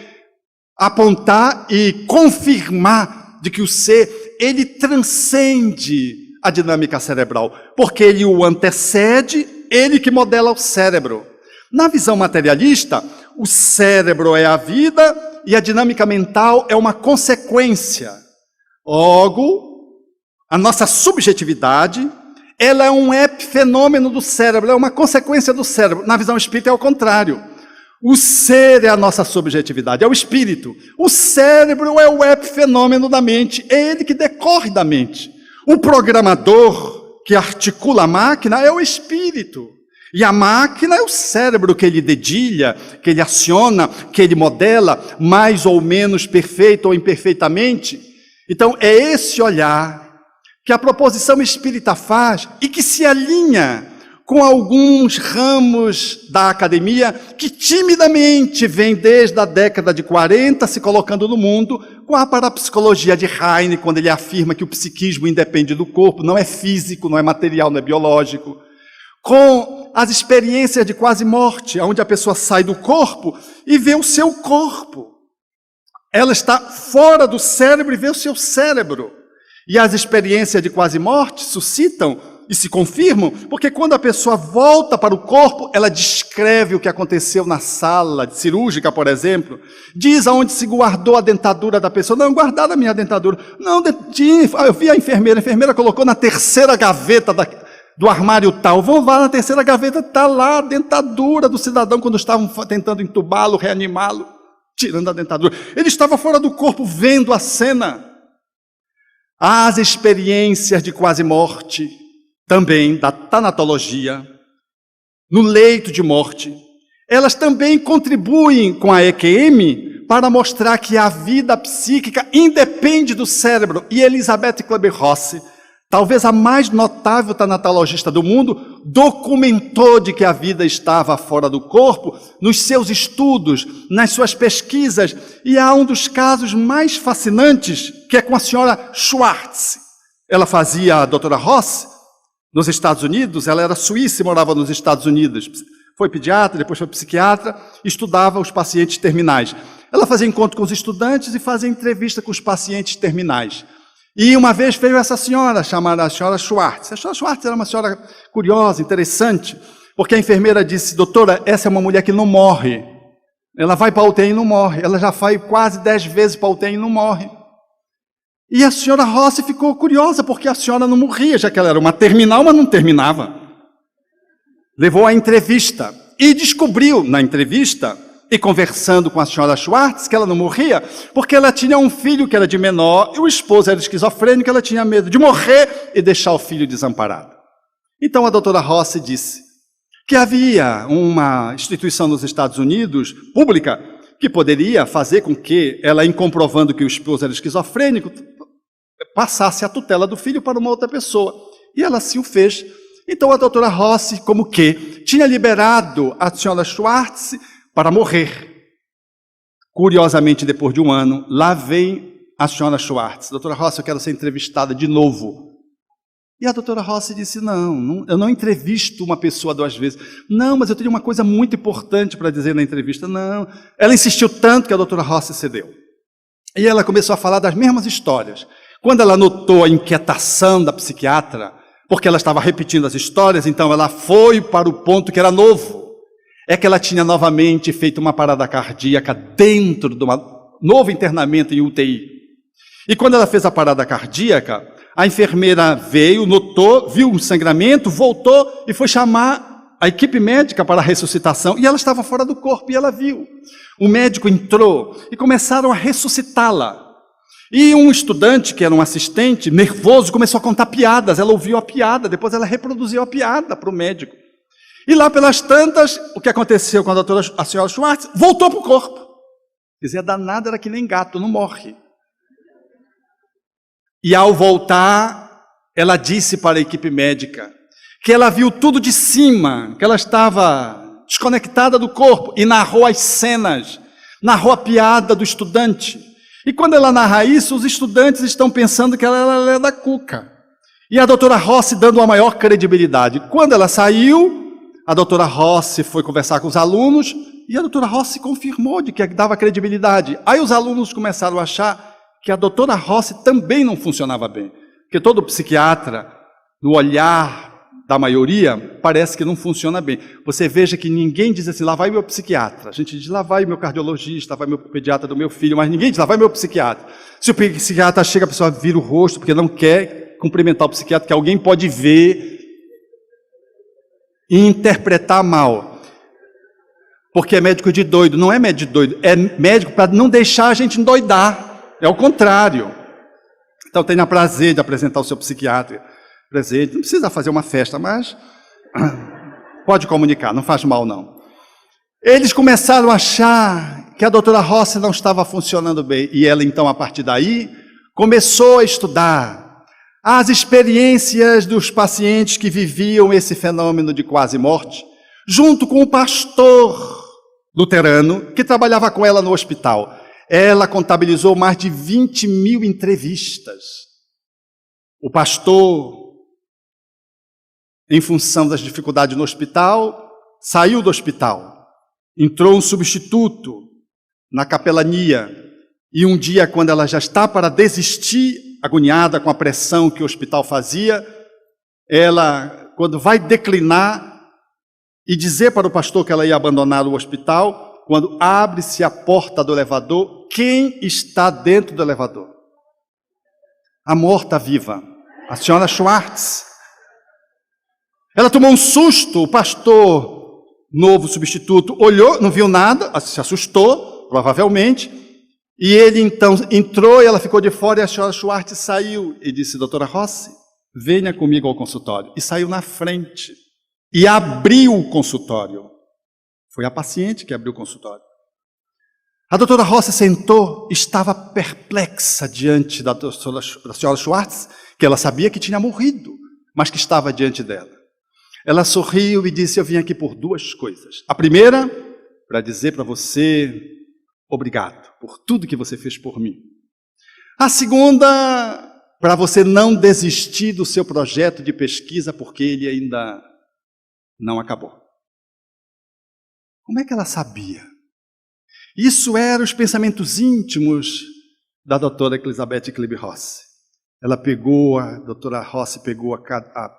apontar e confirmar de que o ser, ele transcende a dinâmica cerebral, porque ele o antecede, ele que modela o cérebro. Na visão materialista, o cérebro é a vida e a dinâmica mental é uma consequência. Logo, a nossa subjetividade, ela é um epifenômeno do cérebro, é uma consequência do cérebro. Na visão espírita é o contrário. O ser é a nossa subjetividade, é o espírito. O cérebro é o epifenômeno da mente, é ele que decorre da mente. O programador que articula a máquina é o espírito. E a máquina é o cérebro que ele dedilha, que ele aciona, que ele modela, mais ou menos perfeito ou imperfeitamente. Então é esse olhar que a proposição espírita faz e que se alinha com alguns ramos da academia que timidamente vem desde a década de 40 se colocando no mundo, com a parapsicologia de Heine, quando ele afirma que o psiquismo independe do corpo, não é físico, não é material, não é biológico, com as experiências de quase morte, onde a pessoa sai do corpo e vê o seu corpo. Ela está fora do cérebro e vê o seu cérebro. E as experiências de quase morte suscitam e se confirmam, porque quando a pessoa volta para o corpo, ela descreve o que aconteceu na sala cirúrgica, por exemplo, diz aonde se guardou a dentadura da pessoa. Não, guardaram a minha dentadura. Não, eu vi a enfermeira colocou na 3ª gaveta do armário tal. Vão lá na 3ª gaveta, está lá a dentadura do cidadão quando estavam tentando entubá-lo, reanimá-lo, tirando a dentadura. Ele estava fora do corpo vendo a cena. As experiências de quase morte, também da tanatologia, no leito de morte, elas também contribuem com a EQM para mostrar que a vida psíquica independe do cérebro. E Elizabeth Kubler-Ross, talvez a mais notável tanatologista do mundo, documentou de que a vida estava fora do corpo nos seus estudos, nas suas pesquisas, e há um dos casos mais fascinantes, que é com a senhora Schwartz. Ela fazia a doutora Ross nos Estados Unidos, ela era suíça e morava nos Estados Unidos. Foi pediatra, depois foi psiquiatra, estudava os pacientes terminais. Ela fazia encontro com os estudantes e fazia entrevista com os pacientes terminais. E uma vez veio essa senhora, chamada a senhora Schwartz. A senhora Schwartz era uma senhora curiosa, interessante, porque a enfermeira disse: doutora, essa é uma mulher que não morre. Ela vai para a UTI e não morre. Ela já foi quase 10 vezes para a UTI e não morre. E a senhora Rossi ficou curiosa, porque a senhora não morria, já que ela era uma terminal, mas não terminava. Levou a entrevista e descobriu na entrevista, e conversando com a senhora Schwartz, que ela não morria, porque ela tinha um filho que era de menor, e o esposo era esquizofrênico, ela tinha medo de morrer e deixar o filho desamparado. Então a doutora Rossi disse que havia uma instituição nos Estados Unidos, pública, que poderia fazer com que ela, em comprovando que o esposo era esquizofrênico, passasse a tutela do filho para uma outra pessoa. E ela assim o fez. Então a doutora Rossi, como que, tinha liberado a senhora Schwartz para morrer. Curiosamente, depois de um ano, lá vem a senhora Schwartz. Doutora Rossi, eu quero ser entrevistada de novo. E a doutora Rossi disse, não, eu não entrevisto uma pessoa 2 vezes. Não, mas eu tenho uma coisa muito importante para dizer na entrevista. Não. Ela insistiu tanto que a doutora Rossi cedeu. E ela começou a falar das mesmas histórias. Quando ela notou a inquietação da psiquiatra, porque ela estava repetindo as histórias, então ela foi para o ponto que era novo. É que ela tinha novamente feito uma parada cardíaca dentro de um novo internamento em UTI. E quando ela fez a parada cardíaca, a enfermeira veio, notou, viu um sangramento, voltou e foi chamar a equipe médica para a ressuscitação. E ela estava fora do corpo e ela viu. O médico entrou e começaram a ressuscitá-la. E um estudante, que era um assistente, nervoso, começou a contar piadas. Ela ouviu a piada, depois ela reproduziu a piada para o médico. E lá pelas tantas, o que aconteceu com a senhora Schwartz? Voltou para o corpo. Dizia, danada era que nem gato, não morre. E ao voltar, ela disse para a equipe médica que ela viu tudo de cima, que ela estava desconectada do corpo e narrou as cenas, narrou a piada do estudante. E quando ela narra isso, os estudantes estão pensando que ela é da Cuca. E a doutora Rossi dando uma maior credibilidade. Quando ela saiu, a doutora Rossi foi conversar com os alunos e a doutora Rossi confirmou de que dava credibilidade. Aí os alunos começaram a achar que a doutora Rossi também não funcionava bem. Porque todo psiquiatra, no olhar da maioria, parece que não funciona bem. Você veja que ninguém diz assim, lá vai meu psiquiatra. A gente diz, lá vai meu cardiologista, lá vai meu pediatra do meu filho, mas ninguém diz, lá vai meu psiquiatra. Se o psiquiatra chega, a pessoa vira o rosto, porque não quer cumprimentar o psiquiatra, que alguém pode ver e interpretar mal. Porque é médico de doido, não é médico de doido, é médico para não deixar a gente endoidar. É o contrário. Então tenha prazer de apresentar o seu psiquiatra presente. Não precisa fazer uma festa, mas pode comunicar, não faz mal não. Eles começaram a achar que a doutora Rossi não estava funcionando bem. E ela então, a partir daí, começou a estudar as experiências dos pacientes que viviam esse fenômeno de quase morte, junto com o pastor luterano que trabalhava com ela no hospital. Ela contabilizou mais de 20.000 entrevistas. O pastor, em função das dificuldades no hospital, saiu do hospital. Entrou um substituto na capelania. E um dia, quando ela já está para desistir, agoniada com a pressão que o hospital fazia, ela, quando vai declinar e dizer para o pastor que ela ia abandonar o hospital, quando abre-se a porta do elevador, quem está dentro do elevador? A morta-viva, a senhora Schwartz. Ela tomou um susto, o pastor, novo substituto, olhou, não viu nada, se assustou, provavelmente, e ele então entrou e ela ficou de fora e a senhora Schwartz saiu e disse, doutora Rossi, venha comigo ao consultório. E saiu na frente e abriu o consultório. Foi a paciente que abriu o consultório. A doutora Rossi sentou, estava perplexa diante da senhora Schwartz, que ela sabia que tinha morrido, mas que estava diante dela. Ela sorriu e disse, eu vim aqui por 2 coisas. A primeira, para dizer para você, obrigado por tudo que você fez por mim. A segunda, para você não desistir do seu projeto de pesquisa, porque ele ainda não acabou. Como é que ela sabia? Isso eram os pensamentos íntimos da doutora Elizabeth Klebe-Rossi. A doutora Rossi pegou a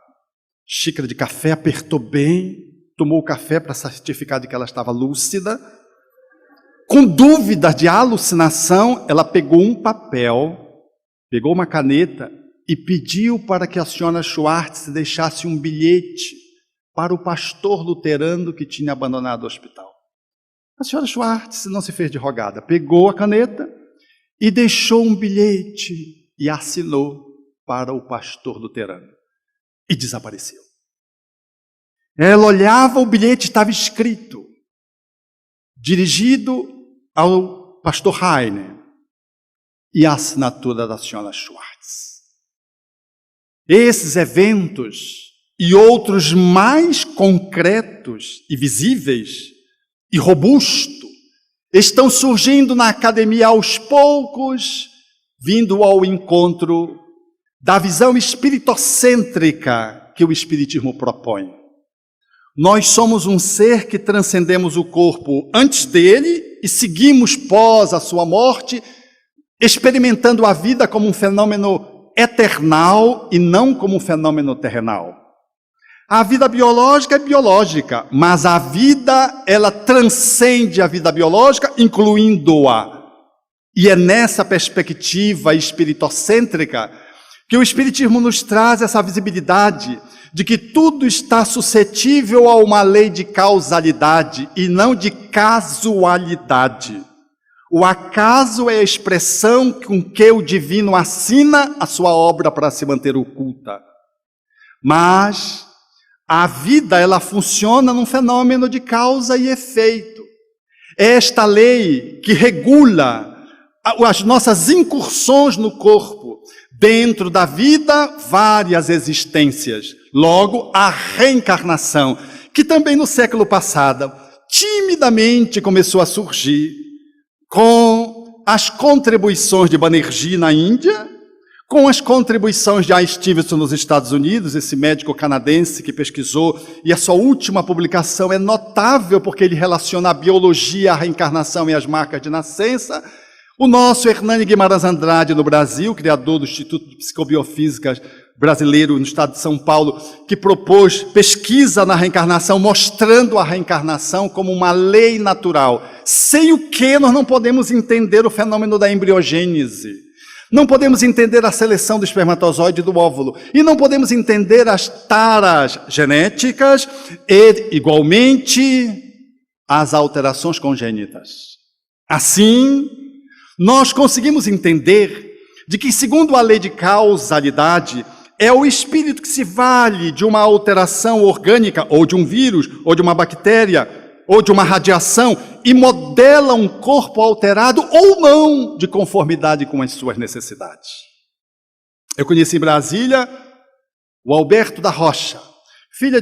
xícara de café, apertou bem, tomou o café para certificar de que ela estava lúcida. Com dúvida de alucinação, ela pegou um papel, pegou uma caneta e pediu para que a senhora Schwartz deixasse um bilhete para o pastor luterano que tinha abandonado o hospital. A senhora Schwartz não se fez de rogada, pegou a caneta e deixou um bilhete e assinou para o pastor luterano. E desapareceu. Ela olhava, o bilhete estava escrito, dirigido ao pastor Heine, e a assinatura da senhora Schwartz. Esses eventos e outros mais concretos e visíveis e robustos, estão surgindo na academia aos poucos, vindo ao encontro da visão espiritocêntrica que o Espiritismo propõe. Nós somos um ser que transcendemos o corpo antes dele e seguimos pós a sua morte, experimentando a vida como um fenômeno eternal e não como um fenômeno terrenal. A vida biológica é biológica, mas a vida, ela transcende a vida biológica, incluindo-a. E é nessa perspectiva espiritocêntrica que o Espiritismo nos traz essa visibilidade de que tudo está suscetível a uma lei de causalidade e não de casualidade. O acaso é a expressão com que o divino assina a sua obra para se manter oculta. Mas a vida, ela funciona num fenômeno de causa e efeito. É esta lei que regula as nossas incursões no corpo. Dentro da vida, várias existências. Logo, a reencarnação, que também no século passado, timidamente começou a surgir com as contribuições de Banerjee na Índia, com as contribuições de A. Stevenson nos Estados Unidos, esse médico canadense que pesquisou, e a sua última publicação é notável porque ele relaciona a biologia, a reencarnação e as marcas de nascença. O nosso Hernani Guimarães Andrade no Brasil, criador do Instituto de Psicobiofísica brasileiro no estado de São Paulo, que propôs pesquisa na reencarnação, mostrando a reencarnação como uma lei natural, sem o que nós não podemos entender o fenômeno da embriogênese. Não podemos entender a seleção do espermatozoide e do óvulo. E não podemos entender as taras genéticas e, igualmente, as alterações congênitas. Assim, nós conseguimos entender de que, segundo a lei de causalidade, é o espírito que se vale de uma alteração orgânica, ou de um vírus, ou de uma bactéria, ou de uma radiação, e modela um corpo alterado ou não, de conformidade com as suas necessidades. Eu conheci em Brasília o Alberto da Rocha, filho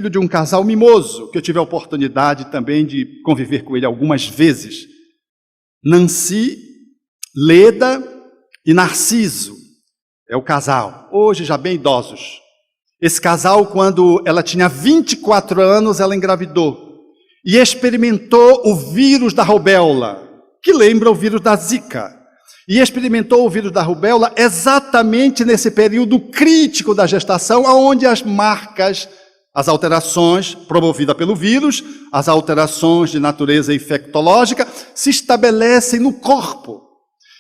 de um casal mimoso, que eu tive a oportunidade também de conviver com ele algumas vezes. Nancy, Leda e Narciso é o casal, hoje já bem idosos. Esse casal, quando ela tinha 24 anos, ela engravidou e experimentou o vírus da rubéola, que lembra o vírus da Zika. E experimentou o vírus da rubéola exatamente nesse período crítico da gestação, onde as marcas, as alterações promovidas pelo vírus, as alterações de natureza infectológica, se estabelecem no corpo.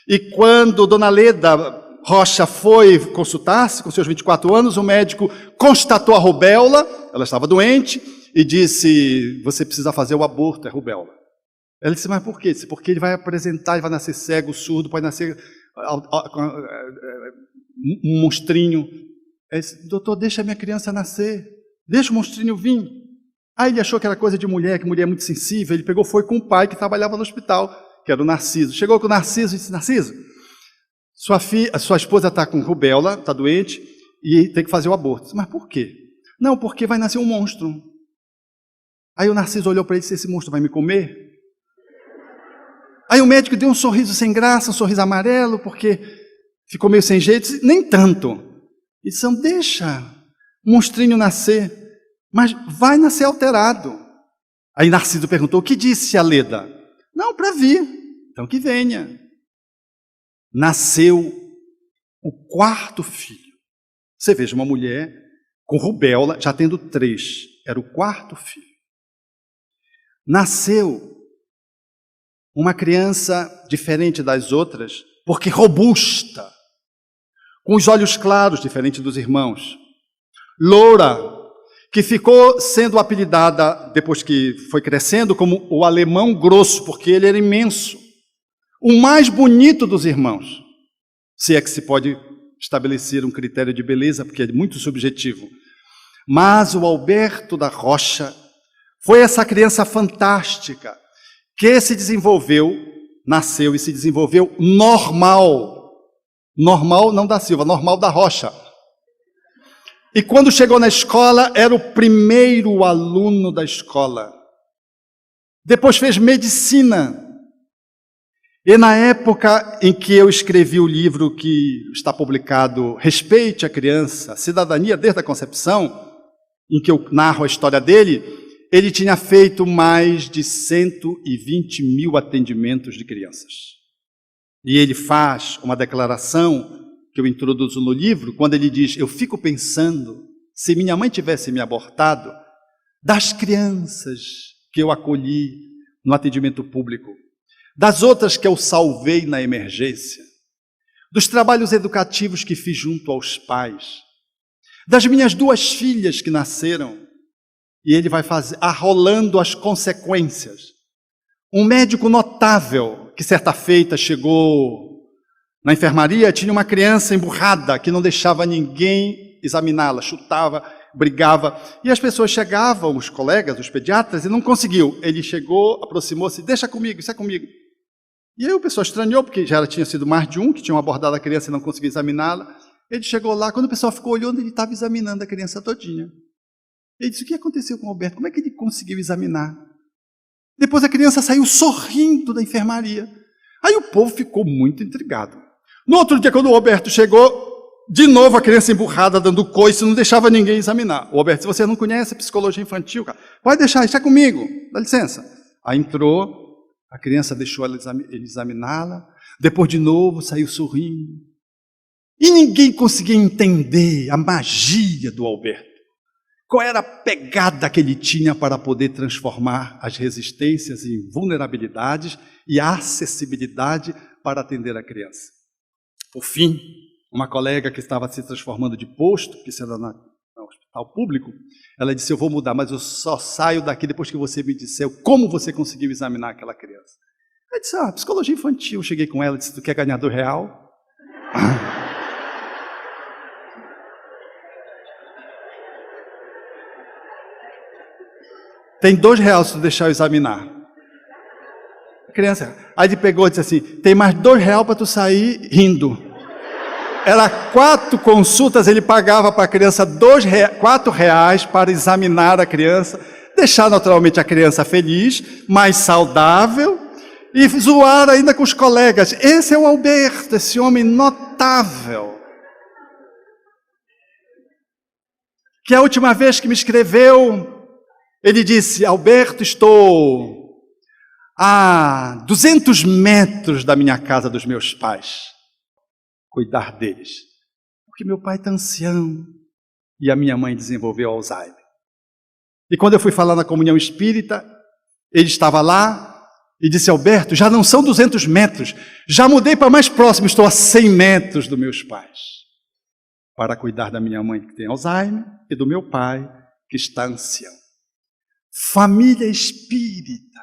E quando Dona Leda Rocha foi consultar-se com seus 24 anos, o médico constatou a rubéola, ela estava doente, e disse, você precisa fazer o aborto, é rubéola. Ela disse, mas por quê? Disse, porque ele vai apresentar, ele vai nascer cego, surdo, pode nascer um monstrinho. Ele disse, doutor, deixa a minha criança nascer, deixa o monstrinho vir. Aí ele achou que era coisa de mulher, que mulher é muito sensível, ele pegou, foi com o pai que trabalhava no hospital, que era o Narciso. Chegou com o Narciso e disse, Narciso, sua esposa está com rubéola, está doente, e tem que fazer o aborto. Disse, mas por quê? Não, porque vai nascer um monstro. Aí o Narciso olhou para ele e disse, esse monstro vai me comer? Aí o médico deu um sorriso sem graça, um sorriso amarelo, porque ficou meio sem jeito. Disse, nem tanto. E disse, deixa o monstrinho nascer, mas vai nascer alterado. Aí Narciso perguntou, o que disse a Leda? Não, para vir, então que venha. Nasceu o quarto filho. Você veja, uma mulher com rubéola, já tendo 3, era o quarto filho. Nasceu uma criança diferente das outras, porque robusta, com os olhos claros, diferente dos irmãos. Loura, que ficou sendo apelidada, depois que foi crescendo, como o alemão grosso, porque ele era imenso. O mais bonito dos irmãos, se é que se pode estabelecer um critério de beleza, porque é muito subjetivo. Mas o Alberto da Rocha foi essa criança fantástica, que se desenvolveu, nasceu e se desenvolveu normal. Normal não da Silva, normal da Rocha. E quando chegou na escola, era o primeiro aluno da escola. Depois fez medicina. E na época em que eu escrevi o livro que está publicado, Respeite a Criança, Cidadania desde a Concepção, em que eu narro a história dele, ele tinha feito mais de 120 mil atendimentos de crianças. E ele faz uma declaração que eu introduzo no livro, quando ele diz: eu fico pensando, se minha mãe tivesse me abortado, das crianças que eu acolhi no atendimento público, das outras que eu salvei na emergência, dos trabalhos educativos que fiz junto aos pais, das minhas 2 filhas que nasceram, e ele vai arrolando as consequências. Um médico notável, que certa feita chegou na enfermaria, tinha uma criança emburrada, que não deixava ninguém examiná-la, chutava, brigava, e as pessoas chegavam, os colegas, os pediatras, e não conseguiu. Ele chegou, aproximou-se: deixa comigo, isso é comigo. E aí o pessoal estranhou, porque já tinha sido mais de um que tinham abordado a criança e não conseguiu examiná-la. Ele chegou lá, quando o pessoal ficou olhando, ele estava examinando a criança todinha. Ele disse: o que aconteceu com o Alberto? Como é que ele conseguiu examinar? Depois a criança saiu sorrindo da enfermaria. Aí o povo ficou muito intrigado. No outro dia, quando o Alberto chegou, de novo a criança emburrada, dando coice, não deixava ninguém examinar. O Alberto: se você não conhece a psicologia infantil, cara, pode deixar, está comigo, dá licença. Aí entrou, a criança deixou ele examiná-la, depois de novo saiu sorrindo. E ninguém conseguia entender a magia do Alberto. Qual era a pegada que ele tinha para poder transformar as resistências em vulnerabilidades e a acessibilidade para atender a criança. Por fim, uma colega que estava se transformando de posto, que isso era no hospital público, ela disse: eu vou mudar, mas eu só saio daqui depois que você me disser como você conseguiu examinar aquela criança. Eu disse: psicologia infantil. Eu cheguei com ela e disse: tu quer ganhar R$2? Tem R$2 se tu deixar eu examinar. A criança, aí ele pegou e disse assim: tem mais R$2 para tu sair rindo. Era 4 consultas, ele pagava para a criança R$4 para examinar a criança, deixar naturalmente a criança feliz, mais saudável, e zoar ainda com os colegas. Esse é o Alberto, esse homem notável, que a última vez que me escreveu, ele disse: Alberto, estou a 200 metros da minha casa dos meus pais, cuidar deles, porque meu pai está ancião e a minha mãe desenvolveu Alzheimer. E quando eu fui falar na comunhão espírita, ele estava lá e disse: Alberto, já não são 200 metros, já mudei para mais próximo, estou a 100 metros dos meus pais, para cuidar da minha mãe que tem Alzheimer e do meu pai que está ancião. Família espírita,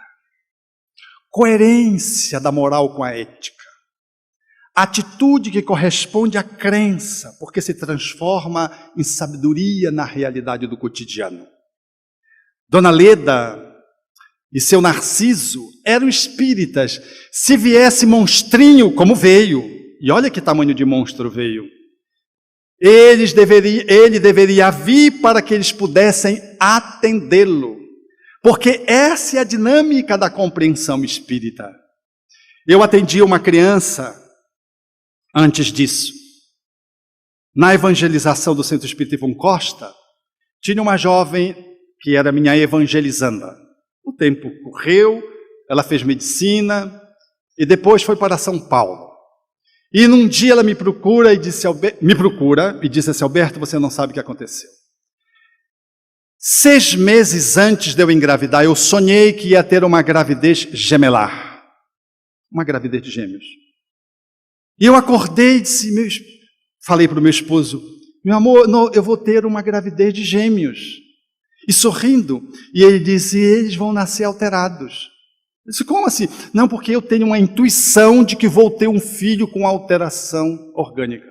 coerência da moral com a ética, atitude que corresponde à crença, porque se transforma em sabedoria na realidade do cotidiano. Dona Leda e seu Narciso eram espíritas. Se viesse monstrinho, como veio, e olha que tamanho de monstro veio, ele deveria vir para que eles pudessem atendê-lo. Porque essa é a dinâmica da compreensão espírita. Eu atendi uma criança antes disso. Na evangelização do Centro Espírita Ivon Costa, tinha uma jovem que era minha evangelizanda. O tempo correu, ela fez medicina e depois foi para São Paulo. E num dia ela me procura e disse assim: Alberto, você não sabe o que aconteceu. 6 meses antes de eu engravidar, eu sonhei que ia ter uma gravidez gemelar. Uma gravidez de gêmeos. E eu acordei e disse, falei para o meu esposo: meu amor, eu vou ter uma gravidez de gêmeos. E sorrindo, e ele disse: eles vão nascer alterados. Eu disse: como assim? Não, porque eu tenho uma intuição de que vou ter um filho com alteração orgânica.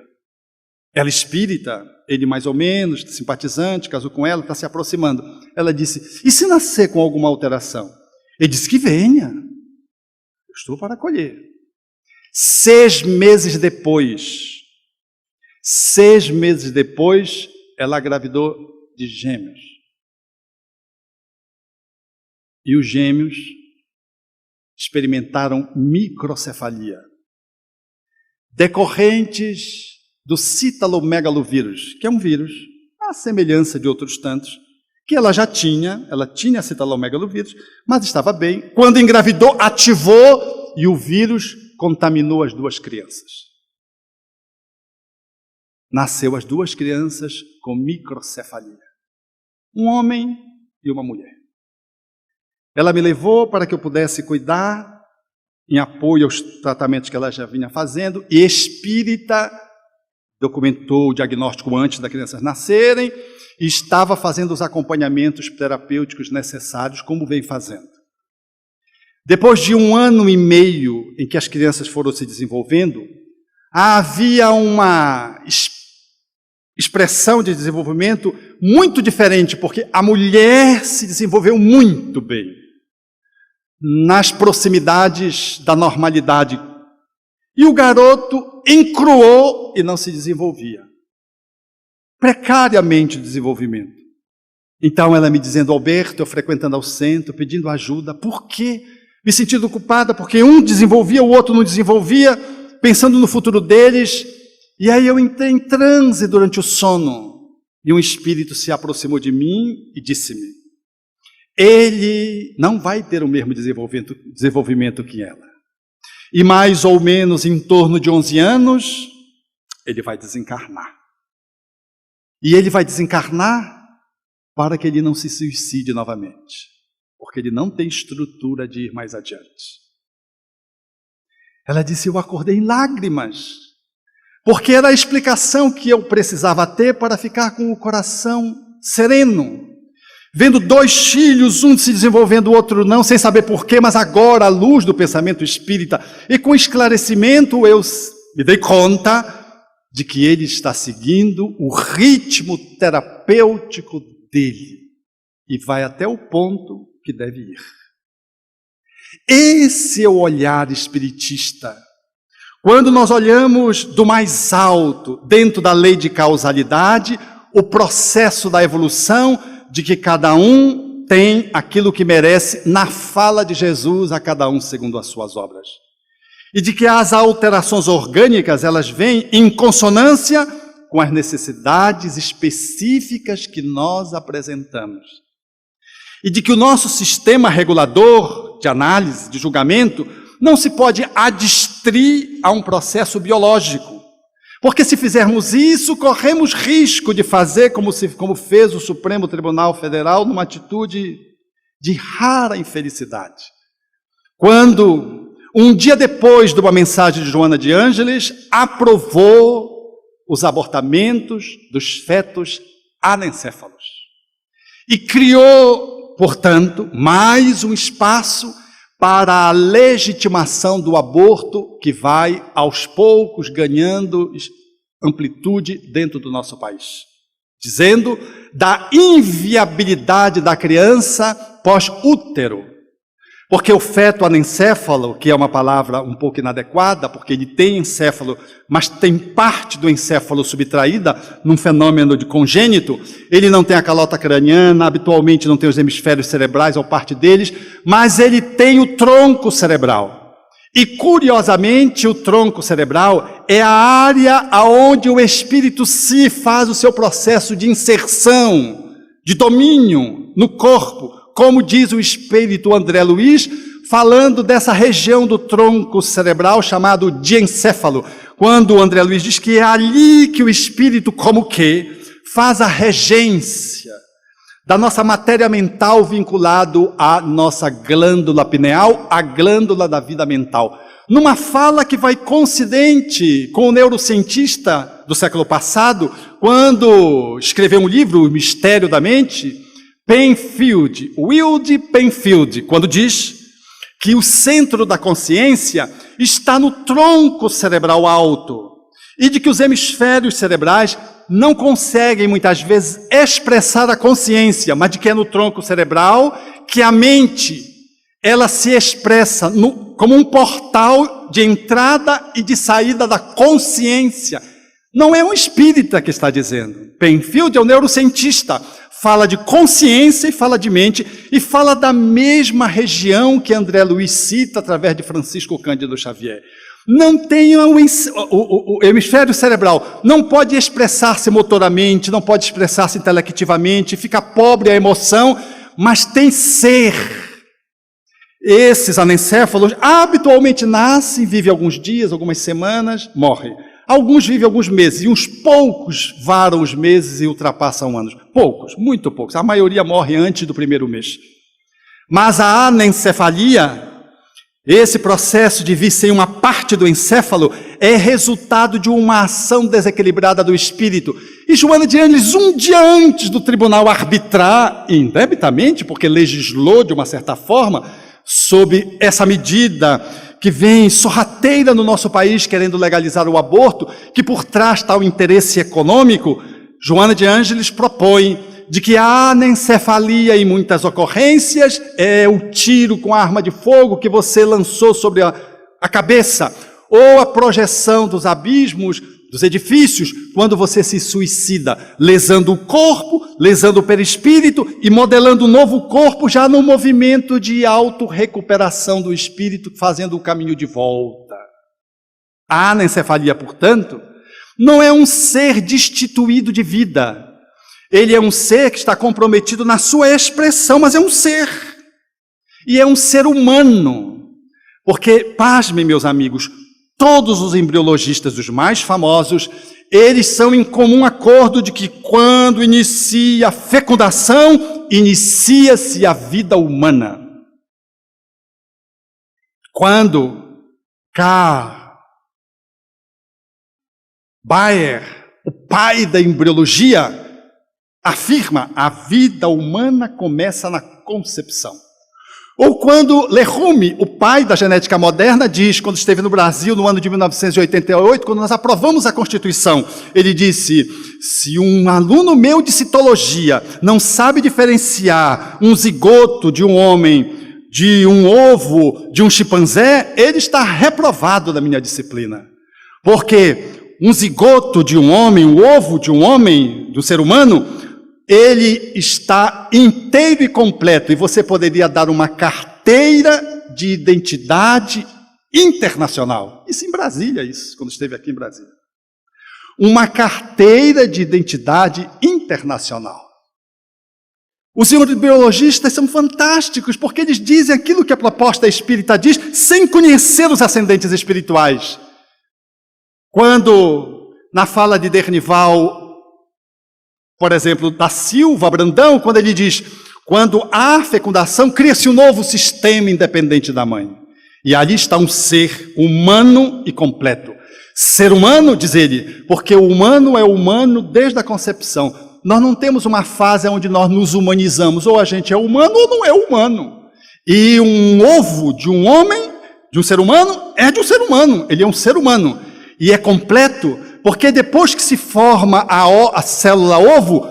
Ela espírita, ele mais ou menos, simpatizante, casou com ela, está se aproximando. Ela disse: e se nascer com alguma alteração? Ele disse: que venha, eu estou para acolher. 6 meses depois, ela engravidou de gêmeos. E os gêmeos experimentaram microcefalia, decorrentes do citalomegalovírus, que é um vírus, à semelhança de outros tantos, que ela tinha citalomegalovírus, mas estava bem. Quando engravidou, ativou e o vírus contaminou as duas crianças. Nasceu as duas crianças com microcefalia. Um homem e uma mulher. Ela me levou para que eu pudesse cuidar, em apoio aos tratamentos que ela já vinha fazendo, e espírita documentou o diagnóstico antes das crianças nascerem e estava fazendo os acompanhamentos terapêuticos necessários, como vem fazendo. Depois de 1 ano e meio em que as crianças foram se desenvolvendo, havia uma expressão de desenvolvimento muito diferente, porque a mulher se desenvolveu muito bem, nas proximidades da normalidade. E o garoto encruou e não se desenvolvia. Precariamente o desenvolvimento. Então ela me dizendo, Alberto, eu frequentando ao centro, pedindo ajuda. Por quê? Me sentindo culpada porque um desenvolvia, o outro não desenvolvia, pensando no futuro deles. E aí eu entrei em transe durante o sono. E um espírito se aproximou de mim e disse-me, ele não vai ter o mesmo desenvolvimento que ela. E mais ou menos em torno de 11 anos, ele vai desencarnar. E ele vai desencarnar para que ele não se suicide novamente, porque ele não tem estrutura de ir mais adiante. Ela disse, eu acordei em lágrimas, porque era a explicação que eu precisava ter para ficar com o coração sereno, vendo 2 filhos, um se desenvolvendo, o outro não, sem saber porquê, mas agora, à luz do pensamento espírita, e com esclarecimento, eu me dei conta de que ele está seguindo o ritmo terapêutico dele, e vai até o ponto que deve ir. Esse é o olhar espiritista. Quando nós olhamos do mais alto, dentro da lei de causalidade, o processo da evolução, de que cada um tem aquilo que merece na fala de Jesus, a cada um segundo as suas obras. E de que as alterações orgânicas, elas vêm em consonância com as necessidades específicas que nós apresentamos. E de que o nosso sistema regulador de análise, de julgamento, não se pode adstrir a um processo biológico. Porque se fizermos isso, corremos risco de fazer como fez o Supremo Tribunal Federal numa atitude de rara infelicidade. Quando, um dia depois de uma mensagem de Joana de Ângeles, aprovou os abortamentos dos fetos anencéfalos. E criou, portanto, mais um espaço para a legitimação do aborto que vai, aos poucos, ganhando amplitude dentro do nosso país. Dizendo da inviabilidade da criança pós-útero. Porque o feto anencéfalo, que é uma palavra um pouco inadequada, porque ele tem encéfalo, mas tem parte do encéfalo subtraída num fenômeno de congênito, ele não tem a calota craniana, habitualmente não tem os hemisférios cerebrais ou parte deles, mas ele tem o tronco cerebral. E, curiosamente, o tronco cerebral é a área aonde o espírito se faz o seu processo de inserção, de domínio no corpo, como diz o espírito André Luiz, falando dessa região do tronco cerebral chamado diencéfalo, quando o André Luiz diz que é ali que o espírito, como que, faz a regência da nossa matéria mental vinculado à nossa glândula pineal, a glândula da vida mental. Numa fala que vai coincidente com o neurocientista do século passado, quando escreveu um livro, O Mistério da Mente, Penfield, Wilde Penfield, quando diz que o centro da consciência está no tronco cerebral alto e de que os hemisférios cerebrais não conseguem muitas vezes expressar a consciência, mas de que é no tronco cerebral que a mente ela se expressa como um portal de entrada e de saída da consciência. Não é um espírita que está dizendo. Penfield é um neurocientista, fala de consciência e fala de mente, e fala da mesma região que André Luiz cita através de Francisco Cândido Xavier. Não tem o hemisfério cerebral, não pode expressar-se motoramente, não pode expressar-se intelectivamente, fica pobre a emoção, mas tem ser. Esses anencéfalos habitualmente nascem, vivem alguns dias, algumas semanas, morrem. Alguns vivem alguns meses, e uns poucos varam os meses e ultrapassam anos. Poucos, muito poucos. A maioria morre antes do primeiro mês. Mas a anencefalia, esse processo de vir sem uma parte do encéfalo, é resultado de uma ação desequilibrada do espírito. E Joana de Ângeles, um dia antes do tribunal arbitrar, indebitamente, porque legislou de uma certa forma, sob essa medida que vem sorrateira no nosso país, querendo legalizar o aborto, que por trás está o interesse econômico, Joana de Ângeles propõe de que a anencefalia em muitas ocorrências é o tiro com arma de fogo que você lançou sobre a cabeça, ou a projeção dos abismos, dos edifícios, quando você se suicida, lesando o corpo, lesando o perispírito e modelando um novo corpo já no movimento de autorrecuperação do espírito, fazendo o caminho de volta. A anencefalia, portanto, não é um ser destituído de vida. Ele é um ser que está comprometido na sua expressão, mas é um ser. E é um ser humano. Porque, pasmem, meus amigos, todos os embriologistas, os mais famosos, eles são em comum acordo de que quando inicia a fecundação, inicia-se a vida humana. Quando Carl Bayer, o pai da embriologia, afirma a vida humana começa na concepção. Ou quando Lerume, o pai da genética moderna, diz, quando esteve no Brasil no ano de 1988, quando nós aprovamos a Constituição, ele disse, se um aluno meu de citologia não sabe diferenciar um zigoto de um homem, de um ovo, de um chimpanzé, ele está reprovado da minha disciplina. Porque um zigoto de um homem, um ovo de um homem, do ser humano, ele está inteiro e completo, e você poderia dar uma carteira de identidade internacional. Isso em Brasília, isso, quando esteve aqui em Brasília. Uma carteira de identidade internacional. Os embriologistas são fantásticos, porque eles dizem aquilo que a proposta espírita diz, sem conhecer os ascendentes espirituais. Quando, na fala de Dernival, por exemplo, da Silva Brandão, quando ele diz, quando há fecundação, cria-se um novo sistema independente da mãe. E ali está um ser humano e completo. Ser humano, diz ele, porque o humano é humano desde a concepção. Nós não temos uma fase onde nós nos humanizamos, ou a gente é humano ou não é humano. E um ovo de um homem, de um ser humano, é de um ser humano, ele é um ser humano. E é completo, porque depois que se forma a célula ovo,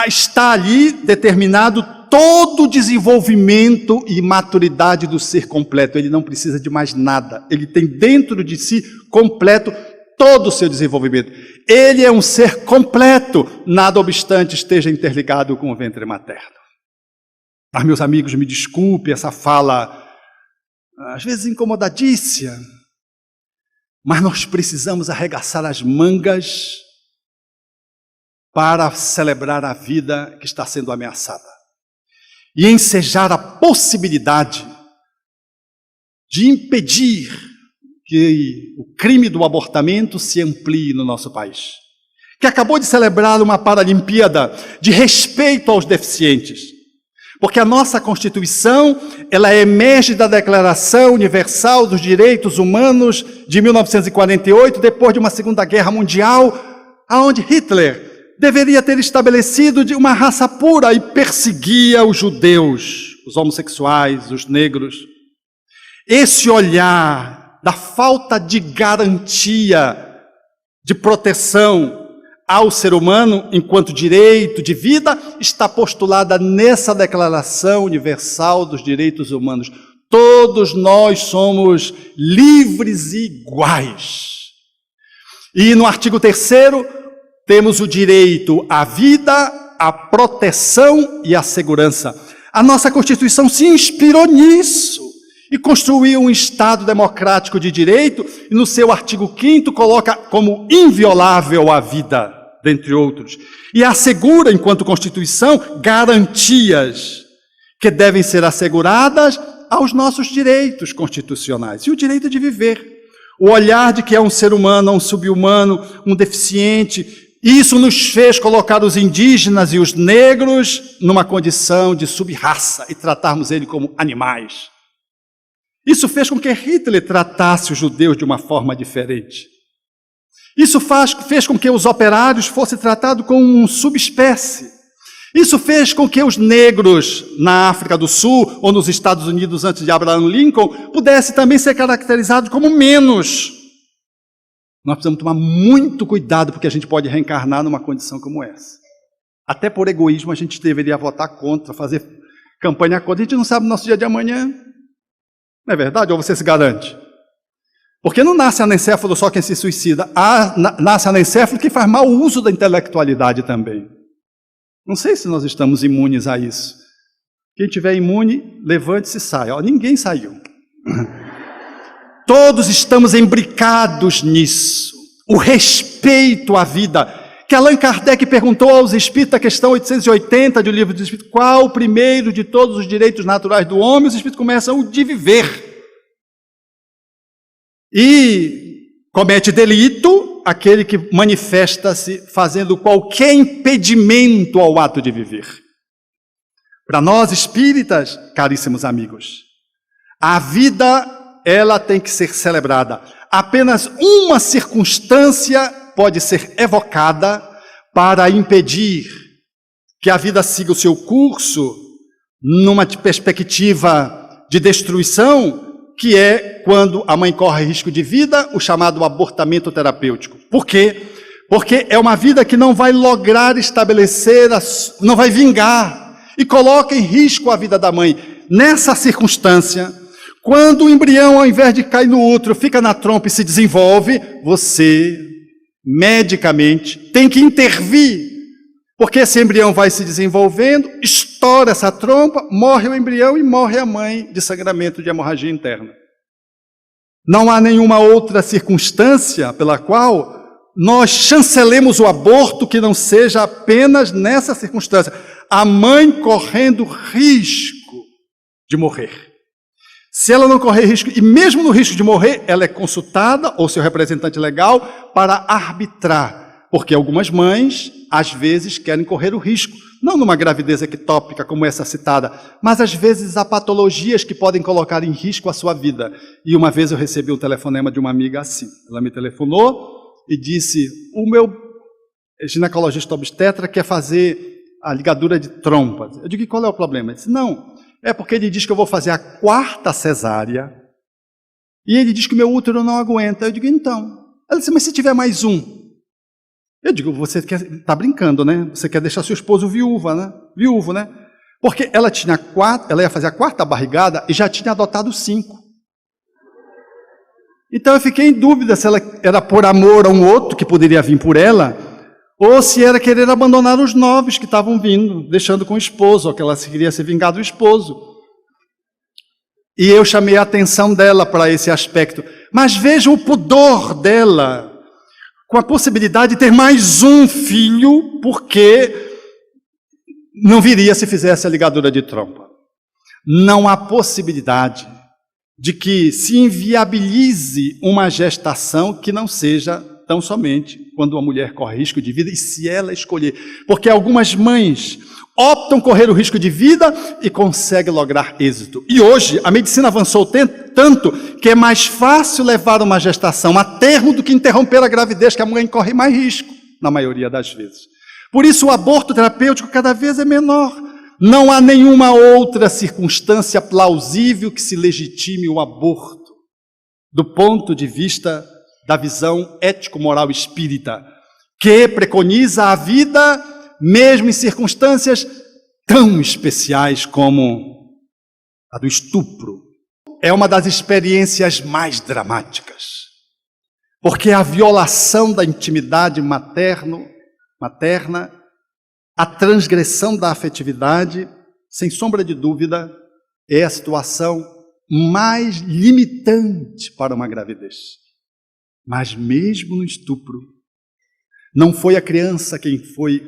está ali determinado todo o desenvolvimento e maturidade do ser completo. Ele não precisa de mais nada. Ele tem dentro de si completo todo o seu desenvolvimento. Ele é um ser completo, nada obstante esteja interligado com o ventre materno. Mas, meus amigos, me desculpe essa fala, às vezes incomodadícia, mas nós precisamos arregaçar as mangas para celebrar a vida que está sendo ameaçada e ensejar a possibilidade de impedir que o crime do abortamento se amplie no nosso país, que acabou de celebrar uma Paralimpíada de respeito aos deficientes. Porque a nossa Constituição, ela emerge da Declaração Universal dos Direitos Humanos de 1948, depois de uma Segunda Guerra Mundial, onde Hitler deveria ter estabelecido de uma raça pura e perseguia os judeus, os homossexuais, os negros. Esse olhar da falta de garantia, de proteção ao ser humano enquanto direito de vida, está postulada nessa Declaração Universal dos Direitos Humanos. Todos nós somos livres e iguais. E no artigo 3º, temos o direito à vida, a proteção e a segurança. A nossa Constituição se inspirou nisso e construiu um Estado democrático de direito e no seu artigo 5º coloca como inviolável a vida, dentre outros, e assegura, enquanto Constituição, garantias que devem ser asseguradas aos nossos direitos constitucionais. E o direito de viver, o olhar de que é um ser humano, um sub-humano, um deficiente. Isso nos fez colocar os indígenas e os negros numa condição de sub-raça e tratarmos eles como animais. Isso fez com que Hitler tratasse os judeus de uma forma diferente. Isso fez com que os operários fossem tratados como uma subespécie. Isso fez com que os negros na África do Sul ou nos Estados Unidos antes de Abraham Lincoln pudessem também ser caracterizados como menos. Nós precisamos tomar muito cuidado porque a gente pode reencarnar numa condição como essa. Até por egoísmo a gente deveria votar contra, fazer campanha contra. A gente não sabe o nosso dia de amanhã. Não é verdade? Ou você se garante? Porque não nasce anencéfalo só quem se suicida. Nasce anencéfalo que faz mau uso da intelectualidade também. Não sei se nós estamos imunes a isso. Quem tiver imune, levante-se e saia. Ó, ninguém saiu. Todos estamos imbricados nisso. O respeito à vida. Que Allan Kardec perguntou aos espíritos, a questão 880 do Livro dos Espíritos, qual o primeiro de todos os direitos naturais do homem? Os espíritos começam o de viver. E comete delito aquele que manifesta-se fazendo qualquer impedimento ao ato de viver. Para nós espíritas, caríssimos amigos, a vida, ela tem que ser celebrada. Apenas uma circunstância pode ser evocada para impedir que a vida siga o seu curso numa perspectiva de destruição, que é quando a mãe corre risco de vida, o chamado abortamento terapêutico. Por quê? Porque é uma vida que não vai lograr estabelecer, não vai vingar, e coloca em risco a vida da mãe. Nessa circunstância, quando o embrião, ao invés de cair no útero, fica na trompa e se desenvolve, você, medicamente, tem que intervir, porque esse embrião vai se desenvolvendo, estoura essa trompa, morre o embrião e morre a mãe de sangramento de hemorragia interna. Não há nenhuma outra circunstância pela qual nós chancelemos o aborto que não seja apenas nessa circunstância. A mãe correndo risco de morrer. Se ela não correr risco, e mesmo no risco de morrer, ela é consultada, ou seu representante legal, para arbitrar. Porque algumas mães, às vezes, querem correr o risco. Não numa gravidez ectópica como essa citada, mas às vezes há patologias que podem colocar em risco a sua vida. E uma vez eu recebi um telefonema de uma amiga assim. Ela me telefonou e disse, o meu ginecologista obstetra quer fazer a ligadura de trompa. Eu digo, e qual é o problema? Ele disse, não, é porque ele diz que eu vou fazer a 4ª cesárea e ele diz que o meu útero não aguenta. Eu digo, então. Ela disse, mas se tiver mais um? Eu digo, você está brincando, né? Você quer deixar seu esposo viúvo, né? Porque ela ia fazer a 4ª barrigada e já tinha adotado 5. Então eu fiquei em dúvida se ela era por amor a um outro que poderia vir por ela, ou se era querer abandonar os 9 que estavam vindo, deixando com o esposo, ou que ela queria se vingar do esposo. E eu chamei a atenção dela para esse aspecto. Mas vejam o pudor dela, com a possibilidade de ter mais um filho, porque não viria se fizesse a ligadura de trompa. Não há possibilidade de que se inviabilize uma gestação que não seja tão somente quando a mulher corre risco de vida, e se ela escolher. Porque algumas mães optam correr o risco de vida e conseguem lograr êxito. E hoje a medicina avançou tanto que é mais fácil levar uma gestação a termo do que interromper a gravidez, que a mãe corre mais risco, na maioria das vezes. Por isso o aborto terapêutico cada vez é menor. Não há nenhuma outra circunstância plausível que se legitime o aborto, do ponto de vista da visão ético-moral espírita, que preconiza a vida mesmo em circunstâncias tão especiais como a do estupro. É uma das experiências mais dramáticas, porque a violação da intimidade materna a transgressão da afetividade, sem sombra de dúvida, é a situação mais limitante para uma gravidez. Mas mesmo no estupro, não foi a criança quem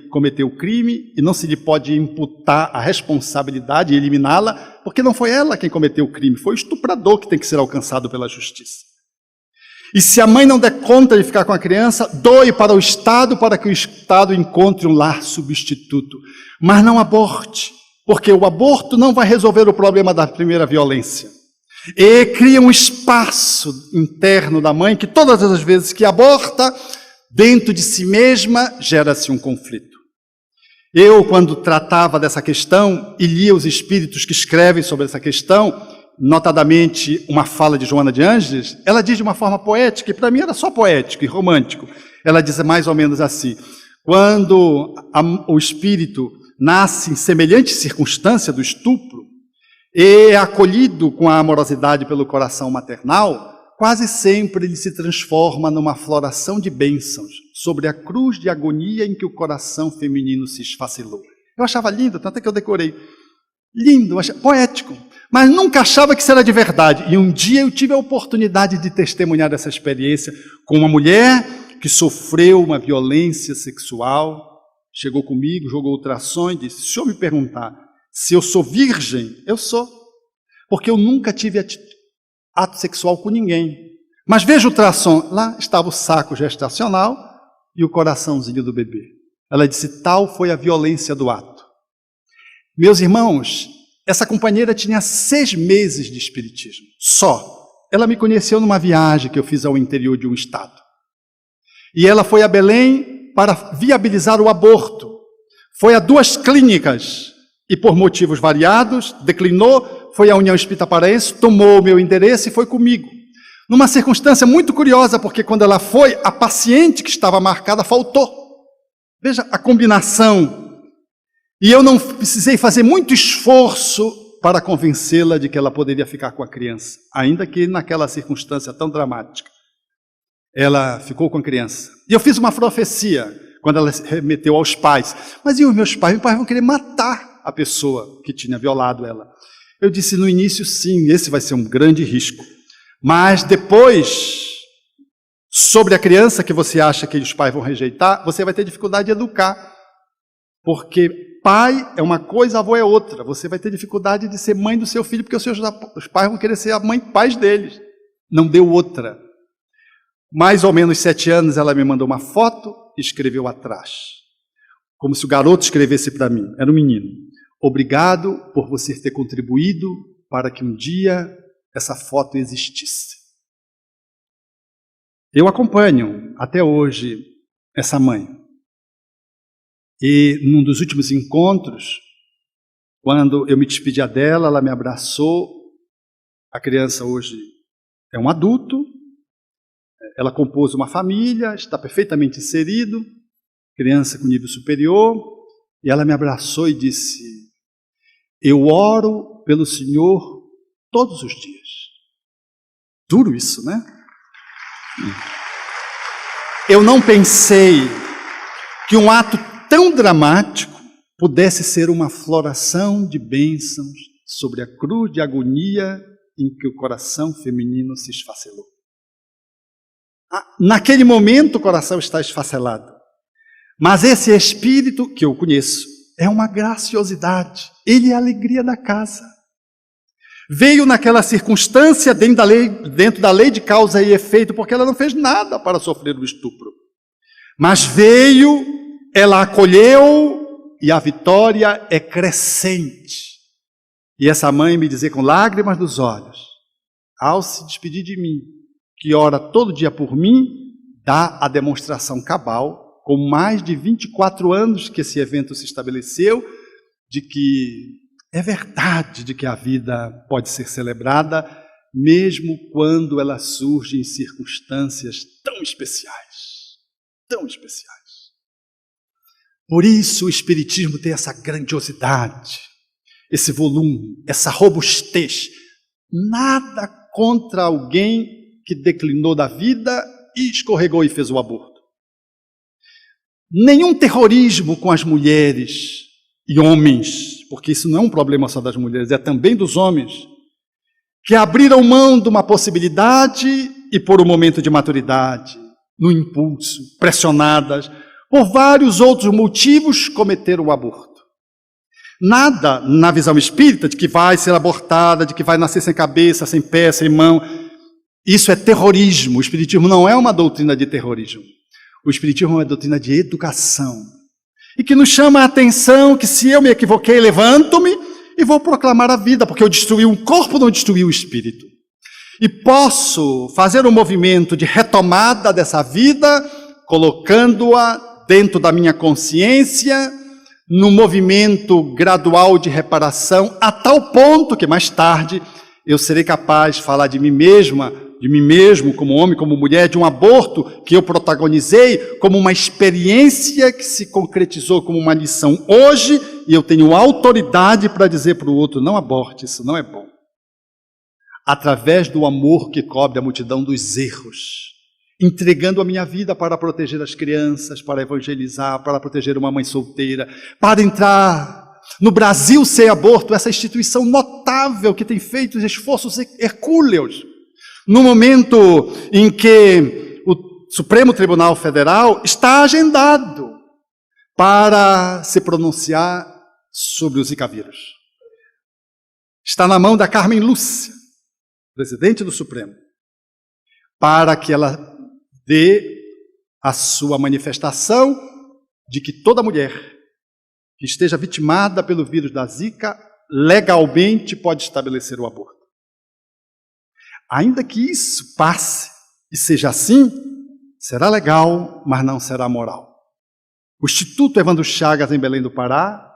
cometeu o crime e não se lhe pode imputar a responsabilidade e eliminá-la, porque não foi ela quem cometeu o crime, foi o estuprador que tem que ser alcançado pela justiça. E se a mãe não der conta de ficar com a criança, doe para o Estado para que o Estado encontre um lar substituto. Mas não aborte, porque o aborto não vai resolver o problema da primeira violência. E cria um espaço interno da mãe que todas as vezes que aborta, dentro de si mesma, gera-se um conflito. Eu, quando tratava dessa questão e lia os espíritos que escrevem sobre essa questão, notadamente uma fala de Joana de Ângeles, ela diz de uma forma poética, e para mim era só poético e romântico. Ela diz mais ou menos assim: quando o espírito nasce em semelhante circunstância do estupro e é acolhido com a amorosidade pelo coração maternal, quase sempre ele se transforma numa floração de bênçãos sobre a cruz de agonia em que o coração feminino se esfacelou. Eu achava lindo, tanto é que eu decorei. Lindo, poético, mas nunca achava que isso era de verdade. E um dia eu tive a oportunidade de testemunhar essa experiência com uma mulher que sofreu uma violência sexual, chegou comigo, jogou ultrassom e disse: se o senhor me perguntar se eu sou virgem, eu sou, porque eu nunca tive ato sexual com ninguém. Mas veja o ultrassom, lá estava o saco gestacional e o coraçãozinho do bebê. Ela disse: tal foi a violência do ato. Meus irmãos, essa companheira tinha 6 meses de espiritismo, só. Ela me conheceu numa viagem que eu fiz ao interior de um estado. E ela foi a Belém para viabilizar o aborto. Foi a 2 clínicas e, por motivos variados, declinou, foi à União Espírita Paraense, tomou o meu endereço e foi comigo. Numa circunstância muito curiosa, porque quando ela foi, a paciente que estava marcada faltou. Veja a combinação. E eu não precisei fazer muito esforço para convencê-la de que ela poderia ficar com a criança, ainda que naquela circunstância tão dramática. Ela ficou com a criança. E eu fiz uma profecia, quando ela se remeteu aos pais. Mas e os meus pais? Meus pais vão querer matar a pessoa que tinha violado ela. Eu disse no início, sim, esse vai ser um grande risco. Mas depois, sobre a criança que você acha que os pais vão rejeitar, você vai ter dificuldade de educar. Porque pai é uma coisa, avô é outra. Você vai ter dificuldade de ser mãe do seu filho, porque os pais vão querer ser a mãe pais deles. Não deu outra. Mais ou menos 7 anos, ela me mandou uma foto e escreveu atrás. Como se o garoto escrevesse para mim. Era um menino. Obrigado por você ter contribuído para que um dia essa foto existisse. Eu acompanho até hoje essa mãe. E num dos últimos encontros, quando eu me despedia dela, ela me abraçou. A criança hoje é um adulto, ela compôs uma família, está perfeitamente inserido, criança com nível superior, e ela me abraçou e disse: eu oro pelo Senhor todos os dias. Duro isso, né? Eu não pensei que um ato tão dramático pudesse ser uma floração de bênçãos sobre a cruz de agonia em que o coração feminino se esfacelou. Naquele momento o coração está esfacelado, mas esse espírito que eu conheço é uma graciosidade, ele é a alegria da casa. Veio naquela circunstância dentro da lei de causa e efeito, porque ela não fez nada para sofrer o estupro, mas veio, ela acolheu e a vitória é crescente. E essa mãe me dizia com lágrimas nos olhos, ao se despedir de mim, que ora todo dia por mim, dá a demonstração cabal, com mais de 24 anos que esse evento se estabeleceu, de que é verdade de que a vida pode ser celebrada, mesmo quando ela surge em circunstâncias tão especiais, tão especiais. Por isso o Espiritismo tem essa grandiosidade, esse volume, essa robustez. Nada contra alguém que declinou da vida e escorregou e fez o aborto. nenhum terrorismo com as mulheres e homens, porque isso não é um problema só das mulheres, é também dos homens, que abriram mão de uma possibilidade e por um momento de maturidade, no impulso, pressionadas, por vários outros motivos, cometeram o aborto. Nada na visão espírita de que vai ser abortada, de que vai nascer sem cabeça, sem pé, sem mão. Isso é terrorismo. O espiritismo não é uma doutrina de terrorismo. O espiritismo é uma doutrina de educação. E que nos chama a atenção que se eu me equivoquei, levanto-me e vou proclamar a vida, porque eu destruí um corpo, não destruí o espírito. E posso fazer um movimento de retomada dessa vida, colocando-a dentro da minha consciência, num movimento gradual de reparação, a tal ponto que mais tarde eu serei capaz de falar de mim mesma, de mim mesmo, como homem, como mulher, de um aborto que eu protagonizei como uma experiência que se concretizou como uma lição hoje, e eu tenho autoridade para dizer para o outro, não aborte, isso não é bom. Através do amor que cobre a multidão dos erros, entregando a minha vida para proteger as crianças, para evangelizar, para proteger uma mãe solteira, para entrar no Brasil sem aborto, essa instituição notável que tem feito esforços hercúleos, no momento em que o Supremo Tribunal Federal está agendado para se pronunciar sobre o Zika vírus. Está na mão da Carmen Lúcia, presidente do Supremo, para que ela dê a sua manifestação de que toda mulher que esteja vitimada pelo vírus da Zika legalmente pode estabelecer o aborto. Ainda que isso passe e seja assim, será legal, mas não será moral. O Instituto Evandro Chagas, em Belém do Pará,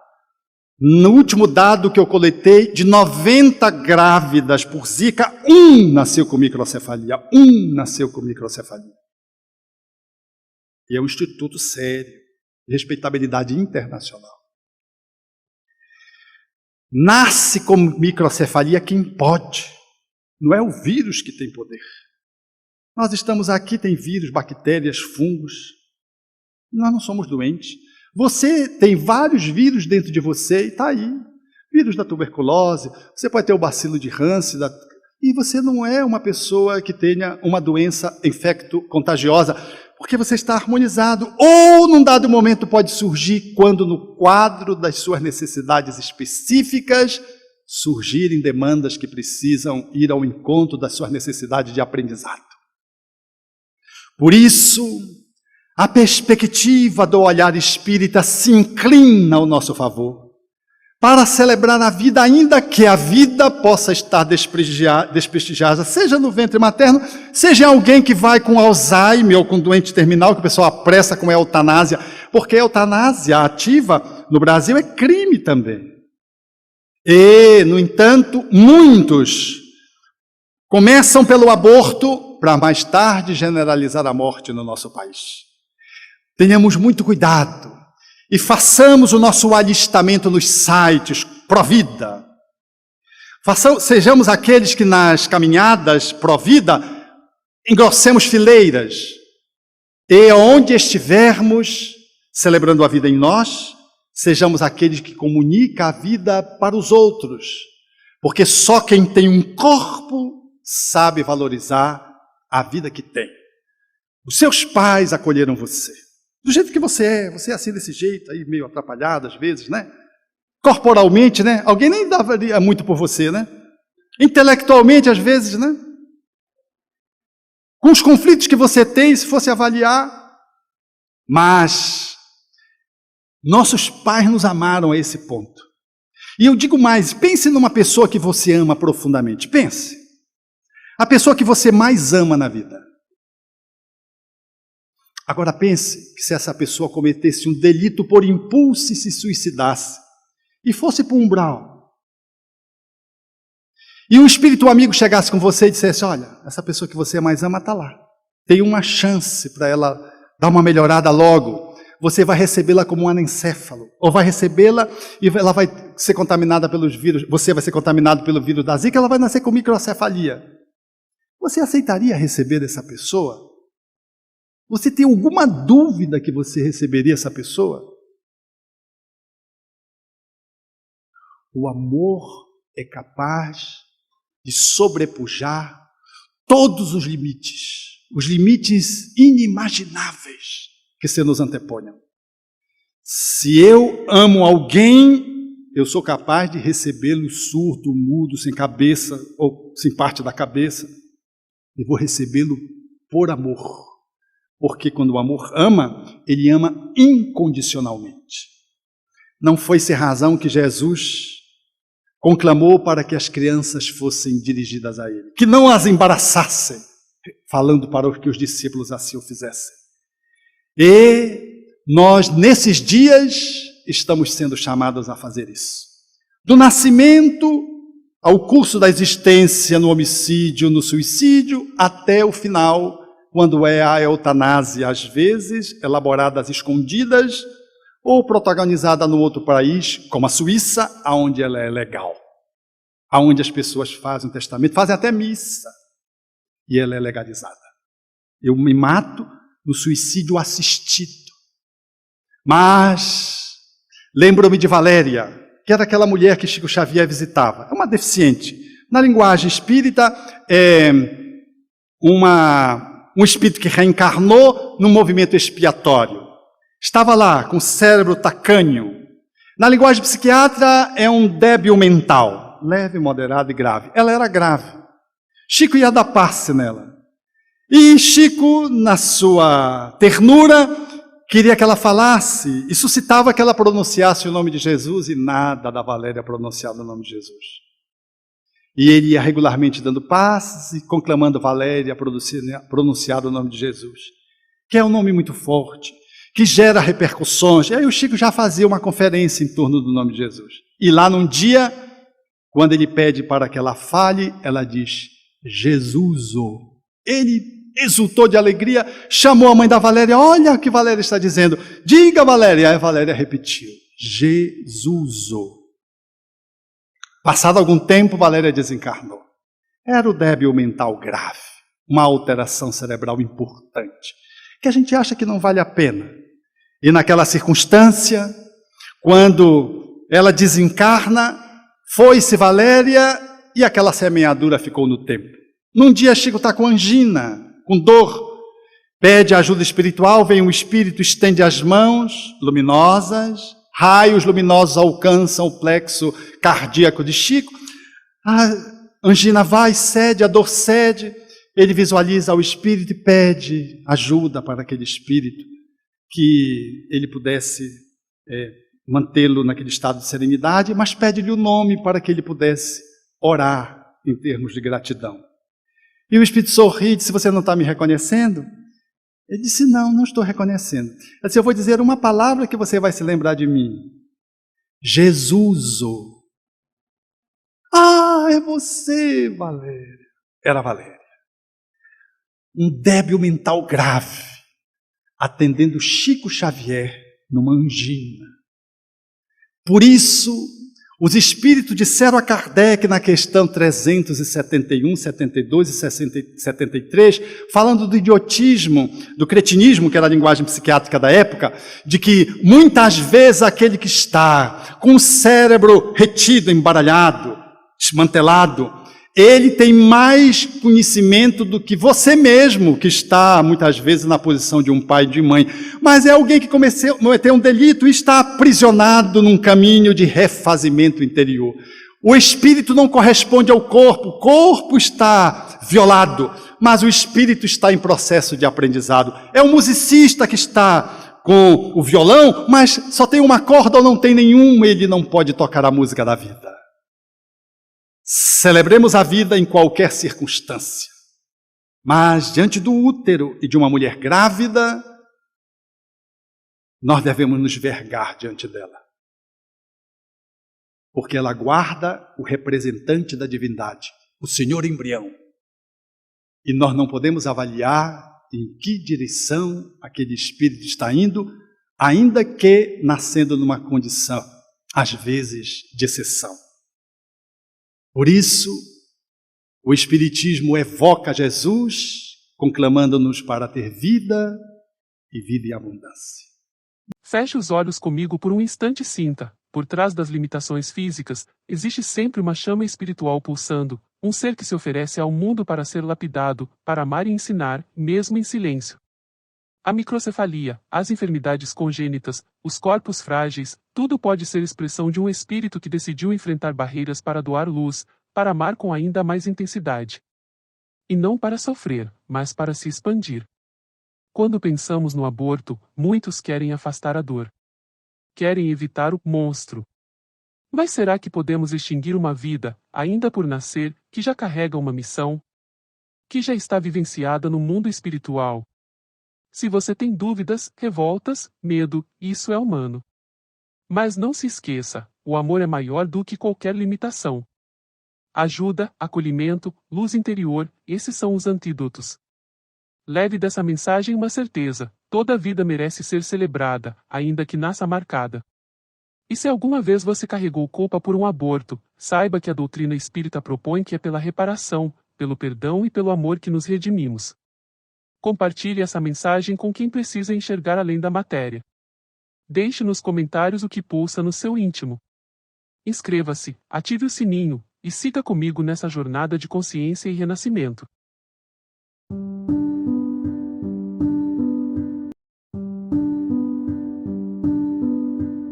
no último dado que eu coletei, de 90 grávidas por Zika, 1 nasceu com microcefalia. 1 nasceu com microcefalia. E é um instituto sério, de respeitabilidade internacional. Nasce com microcefalia quem pode. Não é o vírus que tem poder. Nós estamos aqui, tem vírus, bactérias, fungos. Nós não somos doentes. Você tem vários vírus dentro de você e está aí. Vírus da tuberculose, você pode ter o bacilo de Hansen, e você não é uma pessoa que tenha uma doença infecto-contagiosa, porque você está harmonizado. Ou, num dado momento, pode surgir quando, no quadro das suas necessidades específicas, surgirem demandas que precisam ir ao encontro das suas necessidades de aprendizado. Por isso, a perspectiva do olhar espírita se inclina ao nosso favor, para celebrar a vida, ainda que a vida possa estar desprestigiada, seja no ventre materno, seja alguém que vai com Alzheimer ou com doente terminal, que o pessoal apressa com a eutanásia, porque a eutanásia ativa no Brasil é crime também. E, no entanto, muitos começam pelo aborto para mais tarde generalizar a morte no nosso país. Tenhamos muito cuidado e façamos o nosso alistamento nos sites Provida. Sejamos aqueles que nas caminhadas Provida engrossemos fileiras e onde estivermos celebrando a vida em nós, sejamos aqueles que comunicam a vida para os outros, porque só quem tem um corpo sabe valorizar a vida que tem. Os seus pais acolheram você. Do jeito que você é assim desse jeito, aí meio atrapalhado às vezes, né? Corporalmente, né? Alguém nem daria muito por você, né? Intelectualmente, às vezes, né? Com os conflitos que você tem, se fosse avaliar. Mas nossos pais nos amaram a esse ponto. E eu digo mais, pense numa pessoa que você ama profundamente. Pense. A pessoa que você mais ama na vida. Agora pense que se essa pessoa cometesse um delito por impulso e se suicidasse, e fosse para um umbral, e um espírito amigo chegasse com você e dissesse, olha, essa pessoa que você mais ama está lá, tem uma chance para ela dar uma melhorada logo, você vai recebê-la como um anencéfalo, ou vai recebê-la e ela vai ser contaminada pelos vírus, você vai ser contaminado pelo vírus da Zika, ela vai nascer com microcefalia. Você aceitaria receber dessa pessoa Você tem alguma dúvida que você receberia essa pessoa? O amor é capaz de sobrepujar todos os limites inimagináveis que se nos anteponham. Se eu amo alguém, eu sou capaz de recebê-lo surdo, mudo, sem cabeça ou sem parte da cabeça. E vou recebê-lo por amor. Porque quando o amor ama, ele ama incondicionalmente. Não foi sem razão que Jesus conclamou para que as crianças fossem dirigidas a ele, que não as embaraçassem, falando para que os discípulos assim o fizessem. E nós, nesses dias, estamos sendo chamados a fazer isso. Do nascimento ao curso da existência, no homicídio, no suicídio, até o final, quando é a eutanásia, às vezes, elaborada às escondidas, ou protagonizada no outro país, como a Suíça, onde ela é legal. Onde as pessoas fazem um testamento, fazem até missa, e ela é legalizada. Eu me mato no suicídio assistido. Mas lembro-me de Valéria, que era aquela mulher que Chico Xavier visitava. É uma deficiente. Na linguagem espírita, é um espírito que reencarnou num movimento expiatório. Estava lá, com o cérebro tacanho. Na linguagem psiquiatra, é um débil mental, leve, moderado e grave. Ela era grave. Chico ia dar passe nela. E Chico, na sua ternura, queria que ela falasse e suscitava que ela pronunciasse o nome de Jesus, e nada da Valéria pronunciava o nome de Jesus. E ele ia regularmente dando passes e conclamando Valéria a pronunciar o nome de Jesus, que é um nome muito forte, que gera repercussões. E aí o Chico já fazia uma conferência em torno do nome de Jesus. E lá num dia, quando ele pede para que ela fale, ela diz, Jesuso. Ele exultou de alegria, chamou a mãe da Valéria, olha o que Valéria está dizendo, diga Valéria. Aí a Valéria repetiu, Jesuso. Passado algum tempo, Valéria desencarnou. Era o débil mental grave, uma alteração cerebral importante, que a gente acha que não vale a pena. E naquela circunstância, quando ela desencarna, foi-se Valéria e aquela semeadura ficou no tempo. Num dia Chico está com angina, com dor, pede ajuda espiritual, vem um espírito, estende as mãos luminosas, raios luminosos alcançam o plexo cardíaco de Chico, a angina vai, cede, a dor cede, ele visualiza o espírito e pede ajuda para aquele espírito, que ele pudesse mantê-lo naquele estado de serenidade, mas pede-lhe o nome para que ele pudesse orar em termos de gratidão. E o espírito sorri e disse, você não está me reconhecendo? Ele disse, não estou reconhecendo. Ele disse, eu vou dizer uma palavra que você vai se lembrar de mim. Jesuso. Ah, é você, Valéria. Era Valéria. Um débil mental grave, atendendo Chico Xavier numa angina. Por isso, os espíritos disseram a Kardec na questão 371, 72 e 73, falando do idiotismo, do cretinismo, que era a linguagem psiquiátrica da época, de que muitas vezes aquele que está com o cérebro retido, embaralhado, desmantelado, ele tem mais conhecimento do que você mesmo, que está muitas vezes na posição de um pai e de mãe. Mas é alguém que cometeu um delito e está aprisionado num caminho de refazimento interior. O espírito não corresponde ao corpo, o corpo está violado, mas o espírito está em processo de aprendizado. É um musicista que está com o violão, mas só tem uma corda ou não tem nenhuma, ele não pode tocar a música da vida. Celebremos a vida em qualquer circunstância, mas diante do útero e de uma mulher grávida, nós devemos nos vergar diante dela, porque ela guarda o representante da divindade, o Senhor embrião, e nós não podemos avaliar em que direção aquele espírito está indo, ainda que nascendo numa condição, às vezes, de exceção. Por isso, o Espiritismo evoca Jesus, conclamando-nos para ter vida e vida em abundância.
Feche os olhos comigo por um instante e sinta, por trás das limitações físicas, existe sempre uma chama espiritual pulsando, um ser que se oferece ao mundo para ser lapidado, para amar e ensinar, mesmo em silêncio. A microcefalia, as enfermidades congênitas, os corpos frágeis, tudo pode ser expressão de um espírito que decidiu enfrentar barreiras para doar luz, para amar com ainda mais intensidade. E não para sofrer, mas para se expandir. Quando pensamos no aborto, muitos querem afastar a dor. Querem evitar o monstro. Mas será que podemos extinguir uma vida, ainda por nascer, que já carrega uma missão? Que já está vivenciada no mundo espiritual? Se você tem dúvidas, revoltas, medo, isso é humano. Mas não se esqueça, o amor é maior do que qualquer limitação. Ajuda, acolhimento, luz interior, esses são os antídotos. Leve dessa mensagem uma certeza: toda vida merece ser celebrada, ainda que nasça marcada. E se alguma vez você carregou culpa por um aborto, saiba que a doutrina espírita propõe que é pela reparação, pelo perdão e pelo amor que nos redimimos. Compartilhe essa mensagem com quem precisa enxergar além da matéria. Deixe nos comentários o que pulsa no seu íntimo. Inscreva-se, ative o sininho, e siga comigo nessa jornada de consciência e renascimento.